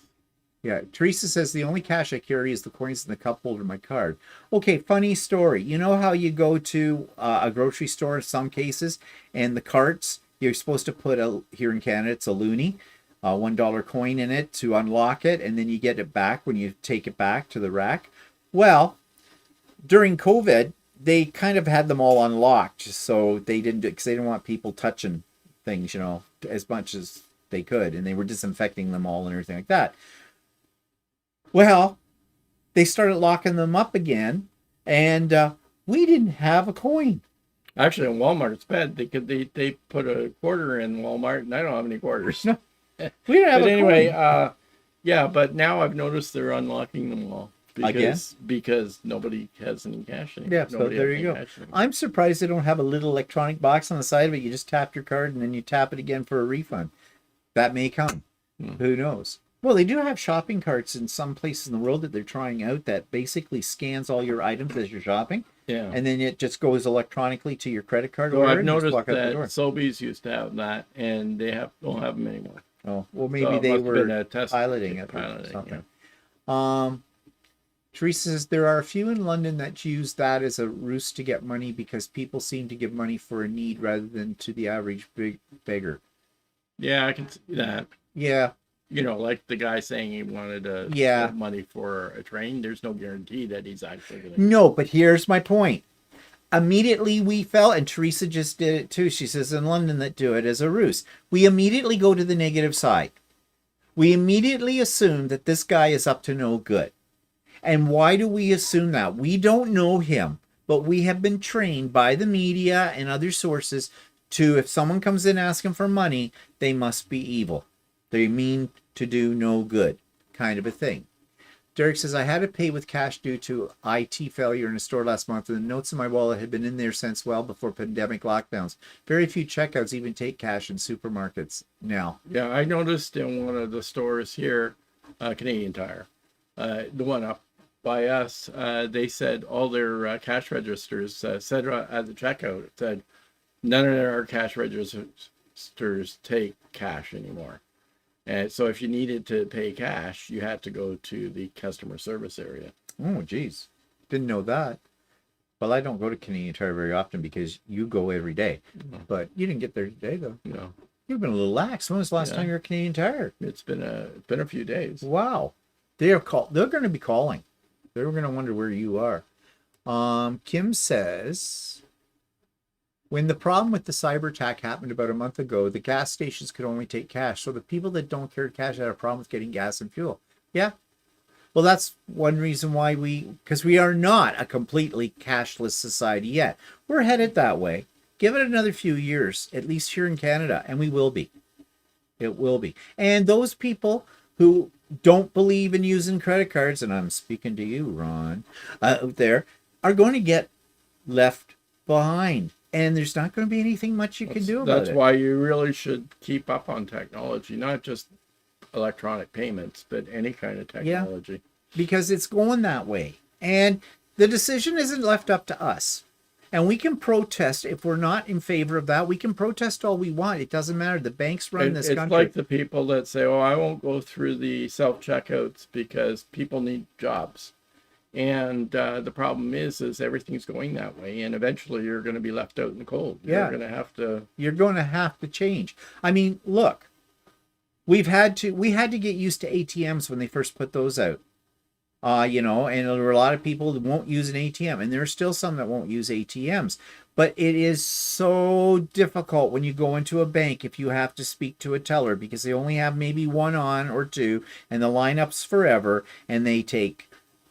Yeah, Teresa says the only cash I carry is the coins in the cup holder of my card. Okay, funny story. You know how you go to a grocery store in some cases, and the carts, you're supposed to put, here in Canada, it's a loonie, $1 coin in it to unlock it, and then you get it back when you take it back to the rack. Well, during COVID, they kind of had them all unlocked, so they didn't, because they didn't want people touching things, as much as they could, and they were disinfecting them all and everything like that. Well, they started locking them up again, and we didn't have a coin. Actually, in Walmart, it's bad. They put a quarter in Walmart, and I don't have any quarters. No, we didn't have a anyway, coin. yeah, but now I've noticed they're unlocking them all. because nobody has any cash anymore. Yeah, so there you go. I'm surprised they don't have a little electronic box on the side of it. You just tap your card and then you tap it again for a refund. That may come. Who knows? Well, they do have shopping carts in some places in the world that they're trying out that basically scans all your items as you're shopping. Yeah. And then it just goes electronically to your credit card. Well, I've noticed that Sobeys used to have that, and they don't have them anymore. Oh, well, maybe they were piloting it or something. Yeah. Teresa says there are a few in London that use that as a ruse to get money because people seem to give money for a need rather than to the average beggar. Yeah, I can see that. Yeah. You know, like the guy saying he wanted money for a train. There's no guarantee that he's actually going to. No, but here's my point. Immediately we felt, and Teresa just did it too. She says in London that do it as a ruse. We immediately go to the negative side. We immediately assume that this guy is up to no good. And why do we assume that? We don't know him, but we have been trained by the media and other sources to, if someone comes in asking for money, they must be evil. They mean to do no good, kind of a thing. Derek says, I had to pay with cash due to IT failure in a store last month, and the notes in my wallet had been in there since well before pandemic lockdowns. Very few checkouts even take cash in supermarkets now. Yeah, I noticed in one of the stores here, Canadian Tire, the one up by us, they said all their cash registers said at the checkout, it said, none of our cash registers take cash anymore. And so if you needed to pay cash, you had to go to the customer service area. Oh, geez. Didn't know that. Well, I don't go to Canadian Tire very often because you go every day. Mm-hmm. But you didn't get there today, though. No. You've been a little lax. When was the last time you were at Canadian Tire? It's been a few days. Wow. They're going to be calling. They're going to wonder where you are. Kim says, when the problem with the cyber attack happened about a month ago, the gas stations could only take cash. So the people that don't carry cash had a problem with getting gas and fuel. Yeah. Well, that's one reason why because we are not a completely cashless society yet. We're headed that way. Give it another few years, at least here in Canada, and we will be. It will be. And those people who don't believe in using credit cards, and I'm speaking to you, Ron, out there, are going to get left behind. And there's not going to be anything much you can do about it. That's why you really should keep up on technology, not just electronic payments, but any kind of technology. Yeah, because it's going that way. And the decision isn't left up to us. And we can protest if we're not in favor of that. We can protest all we want. It doesn't matter. The banks run this country. It's like the people that say, oh, I won't go through the self-checkouts because people need jobs. And the problem is everything's going that way, and eventually you're going to be left out in the cold. Yeah. You're going to have to change. I mean, look, we had to get used to ATMs when they first put those out. And there are a lot of people that won't use an ATM, and there are still some that won't use ATMs. But it is so difficult when you go into a bank if you have to speak to a teller because they only have maybe one on or two, and the lineup's forever, and they take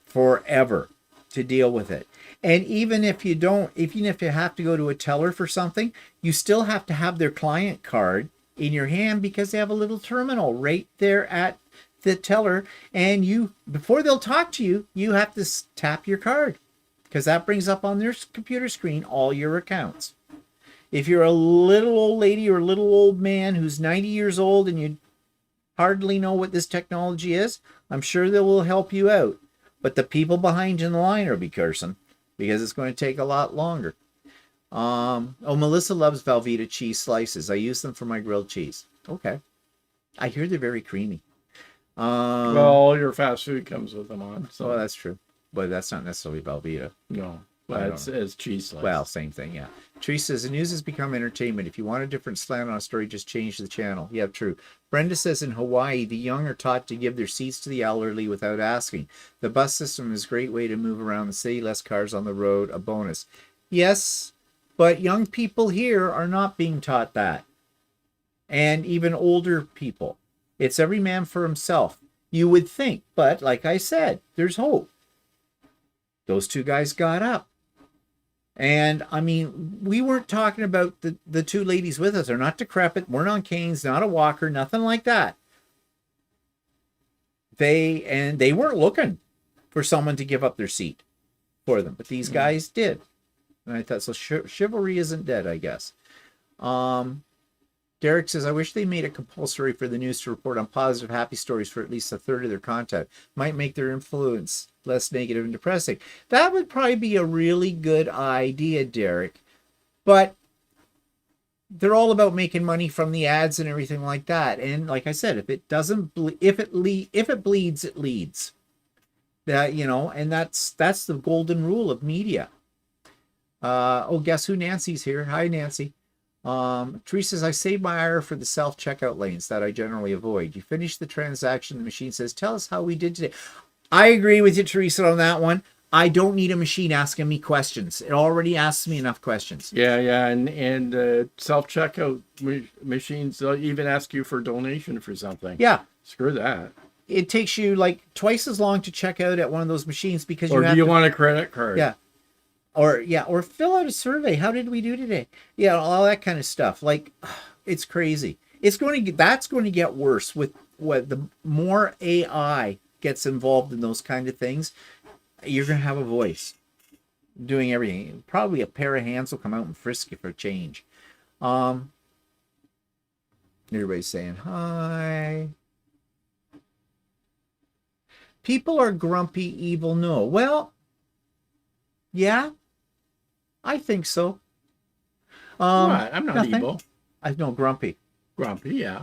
forever to deal with it. And even if you have to go to a teller for something, you still have to have their client card in your hand because they have a little terminal right there at the teller, and before they'll talk to you, you have to tap your card because that brings up on their computer screen all your accounts. If you're a little old lady or a little old man who's 90 years old and you hardly know what this technology is, I'm sure they will help you out. But the people behind you in the line will be cursing because it's going to take a lot longer. Melissa loves Velveeta cheese slices. I use them for my grilled cheese. Okay. I hear they're very creamy. Well, all your fast food comes with them on. So. Well, that's true. But that's not necessarily Velveeta. No. Well, it's cheese slice. Well, same thing, yeah. Teresa says, the news has become entertainment. If you want a different slant on a story, just change the channel. Yeah, true. Brenda says, in Hawaii, the young are taught to give their seats to the elderly without asking. The bus system is a great way to move around the city. Less cars on the road, a bonus. Yes, but young people here are not being taught that. And even older people. It's every man for himself. You would think, but like I said, there's hope. Those two guys got up. And, I mean, we weren't talking about the two ladies with us. They're not decrepit, weren't on canes, not a walker, nothing like that. They weren't looking for someone to give up their seat for them. But these guys did. And I thought, so chivalry isn't dead, I guess. Derek says, I wish they made it compulsory for the news to report on positive, happy stories for at least a third of their content. Might make their influence less negative and depressing. That would probably be a really good idea, Derek. But they're all about making money from the ads and everything like that. And like I said, if it doesn't, if it bleeds, it leads. That, you know, and that's the golden rule of media. Guess who? Nancy's here. Hi, Nancy. Teresa says, I save my ire for the self-checkout lanes that I generally avoid. You finish the transaction, the machine says, tell us how we did today. I agree with you, Teresa, on that one. I don't need a machine asking me questions. It already asks me enough questions. Yeah, and self-checkout machines, they'll even ask you for donation for something. Yeah. Screw that. It takes you like twice as long to check out at one of those machines because or do you want a credit card? Yeah. Or fill out a survey. How did we do today? Yeah, all that kind of stuff. Like, it's crazy. That's going to get worse with the more AI gets involved in those kind of things. You're going to have a voice doing everything. Probably a pair of hands will come out and frisk you for change. Everybody's saying hi. People are grumpy, evil. No. Well, yeah. I think so. What? I'm not nothing. evil. I know grumpy. Grumpy, yeah.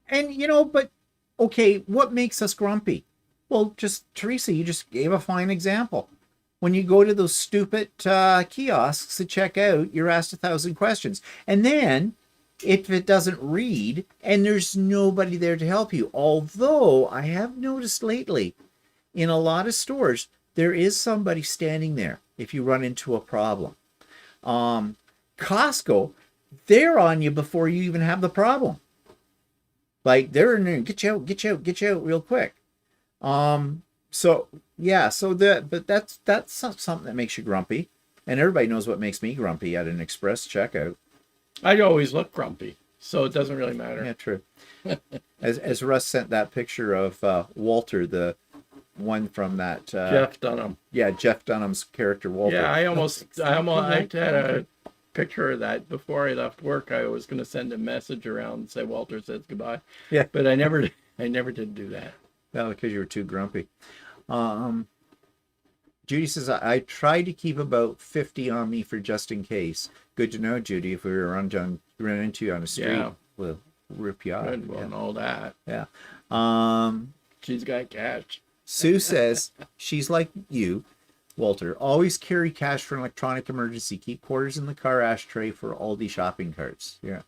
And but okay, what makes us grumpy? Well, just Teresa, you just gave a fine example. When you go to those stupid kiosks to check out, you're asked 1,000 questions, and then if it doesn't read, and there's nobody there to help you. Although I have noticed lately, in a lot of stores, there is somebody standing there if you run into a problem. Costco, they're on you before you even have the problem. Like, they're in there, get you out real quick. But that's something that makes you grumpy. And everybody knows what makes me grumpy at an express checkout. I always look grumpy, so it doesn't really matter. Yeah, true. as Russ sent that picture of Walter, the one from that Jeff Dunham. Yeah, Jeff Dunham's character Walter. Yeah, I had a picture of that before I left work. I was going to send a message around and say Walter says goodbye. Yeah, but I never did do that. No, because you were too grumpy. Judy says, I try to keep about 50 on me for just in case. Good to know, Judy. If we run into you on the street, we'll rip you out. Good, well, all that. Yeah. She's got cash. Sue says she's like you, Walter. Always carry cash for an electronic emergency. Keep quarters in the car ashtray for Aldi shopping carts. Yeah.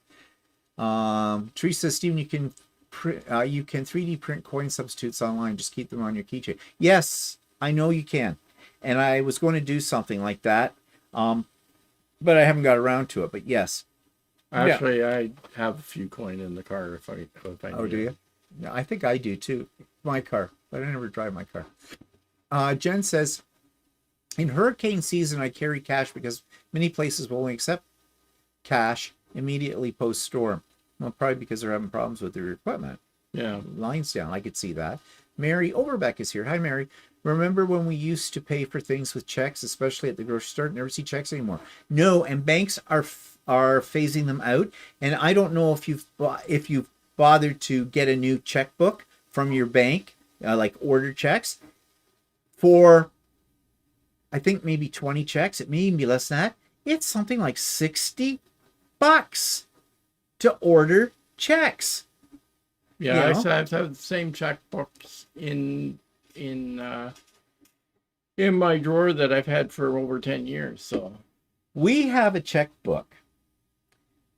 Teresa says, Stephen, you can 3D print coin substitutes online. Just keep them on your keychain. Yes, I know you can. And I was going to do something like that, but I haven't got around to it. But yes. Actually, yeah. I have a few coin in the car if I need. Oh, do you? Yeah, I think I do too. My car, but I never drive my car. Jen says, in hurricane season, I carry cash because many places will only accept cash immediately post-storm. Well, probably because they're having problems with their equipment. Yeah. Lines down. I could see that. Mary Overbeck is here. Hi, Mary. Remember when we used to pay for things with checks, especially at the grocery store? Never see checks anymore. No, and banks are phasing them out. And I don't know if you've bothered to get a new checkbook from your bank, like order checks, for I think maybe 20 checks. It may even be less than that. It's something like $60 to order checks. Yeah, I have the same checkbooks in my drawer that I've had for over 10 years. So we have a checkbook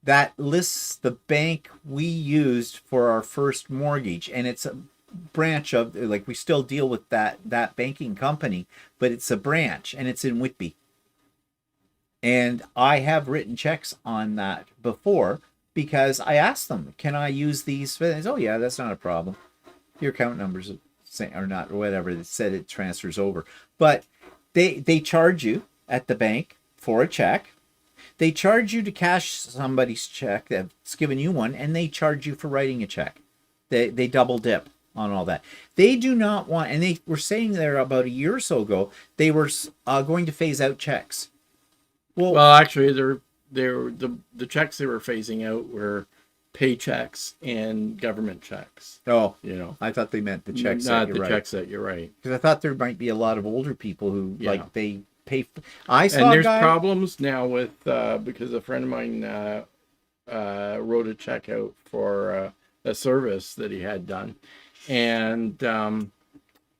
that lists the bank we used for our first mortgage, and it's a branch of, like, we still deal with that banking company, but it's a branch, and it's in Whitby. And I have written checks on that before because I asked them, can I use these? They said, oh yeah, that's not a problem. Your account numbers are not, or whatever, that said it transfers over. But they charge you at the bank for a check. They charge you to cash somebody's check that's given you one, and they charge you for writing a check. They double dip. on all that. They do not want, and they were saying there about a year or so ago, they were going to phase out checks. Well, actually, the checks they were phasing out were paychecks and government checks. Oh, You know, I thought they meant the checks. not the checks that you're right. Because I thought there might be a lot of older people who like they pay. And there's problems now with because a friend of mine wrote a check out for a service that he had done, and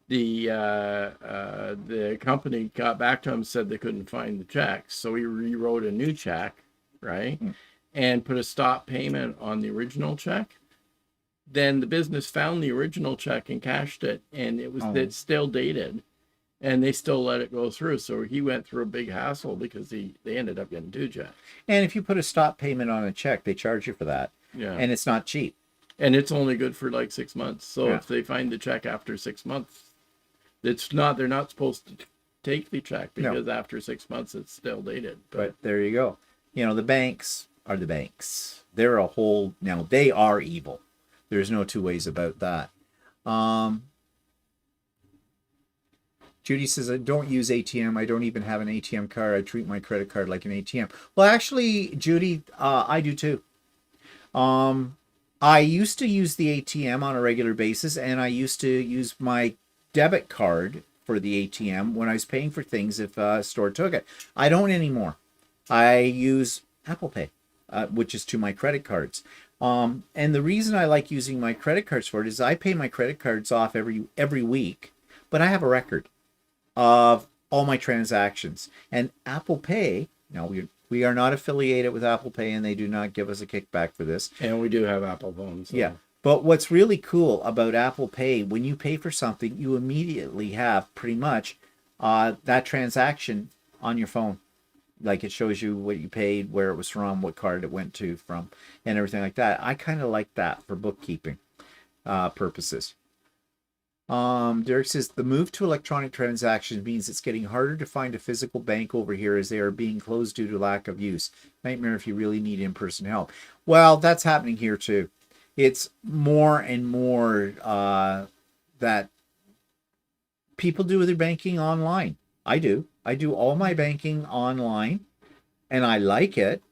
the company got back to him and said they couldn't find the check, so he rewrote a new check, right, and put a stop payment on the original check. Then the business found the original check and cashed it, and it's still dated, and they still let it go through. So he went through a big hassle because they ended up getting two checks. And if you put a stop payment on a check, they charge you for that. Yeah, and it's not cheap. And it's only good for like 6 months. So if they find the check after 6 months, they're not supposed to take the check because after 6 months it's still dated. But there you go. You know, the banks are the banks. They're a whole, now they are evil. There's no two ways about that. Judy says, I don't use ATM. I don't even have an ATM card. I treat my credit card like an ATM. Well, actually, Judy, I do too. I used to use the ATM on a regular basis, and I used to use my debit card for the ATM when I was paying for things if a store took it. I don't anymore. I use Apple Pay, which is to my credit cards. And the reason I like using my credit cards for it is I pay my credit cards off every week, but I have a record of all my transactions. And Apple Pay, now we are not affiliated with Apple Pay, and they do not give us a kickback for this. And we do have Apple phones. So. Yeah. But what's really cool about Apple Pay, when you pay for something, you immediately have pretty much that transaction on your phone. Like it shows you what you paid, where it was from, what card it went to from, and everything like that. I kind of like that for bookkeeping purposes. Derek says, the move to electronic transactions means it's getting harder to find a physical bank over here as they are being closed due to lack of use. Nightmare if you really need in-person help. Well, that's happening here too. It's more and more that people do their banking online. I do all my banking online, and I like it.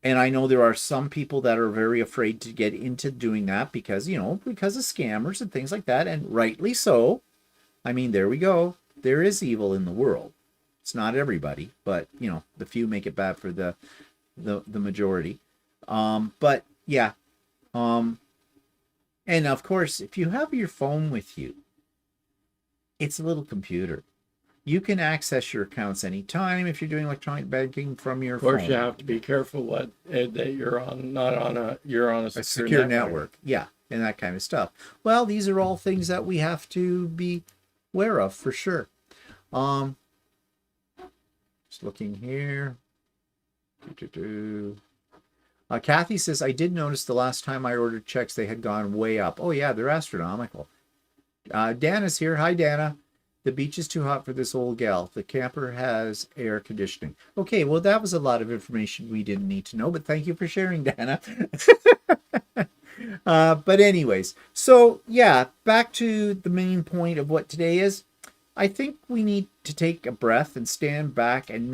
And I know there are some people that are very afraid to get into doing that because of scammers and things like that, and rightly so. I mean, there we go. There is evil in the world. It's not everybody, but the few make it bad for the majority. But yeah. And of course, if you have your phone with you, it's a little computer. You can access your accounts anytime if you're doing electronic banking from your phone. Of course, you have to be careful that you're on, you're on a secure network. Yeah, and that kind of stuff. Well, these are all things that we have to be aware of for sure. Just looking here. Kathy says, I did notice the last time I ordered checks, they had gone way up. Oh, yeah, they're astronomical. Dana's here. Hi, Dana. The beach is too hot for this old gal. The camper has air conditioning. Okay, well, that was a lot of information we didn't need to know, but thank you for sharing, Dana. But anyways, so yeah, back to the main point of what today is. I think we need to take a breath and stand back and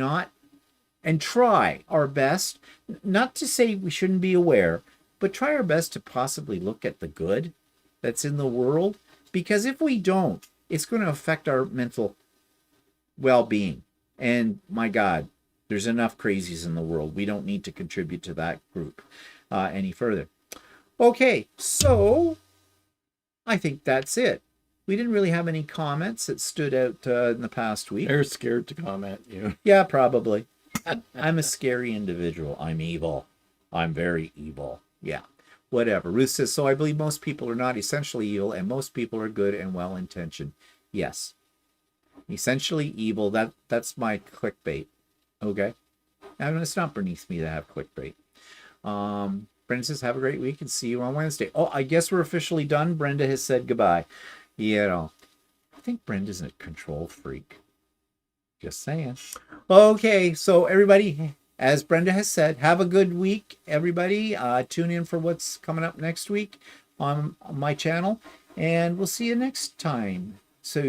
try our best, not to say we shouldn't be aware, but try our best to possibly look at the good that's in the world. Because if we don't, it's going to affect our mental well-being. And my God, there's enough crazies in the world. We don't need to contribute to that group any further. Okay, so I think that's it. We didn't really have any comments that stood out in the past week. They're scared to comment, you. Yeah, probably. I'm a scary individual. I'm evil. I'm very evil. Yeah. Whatever. Ruth says, so I believe most people are not essentially evil, and most people are good and well-intentioned. Yes. Essentially evil, that's my clickbait. Okay? I mean, it's not beneath me to have clickbait. Brenda says, have a great week and see you on Wednesday. Oh, I guess we're officially done. Brenda has said goodbye. I think Brenda's a control freak. Just saying. Okay, so everybody, as Brenda has said, have a good week, everybody. Tune in for what's coming up next week. on my channel, and we'll see you next time. So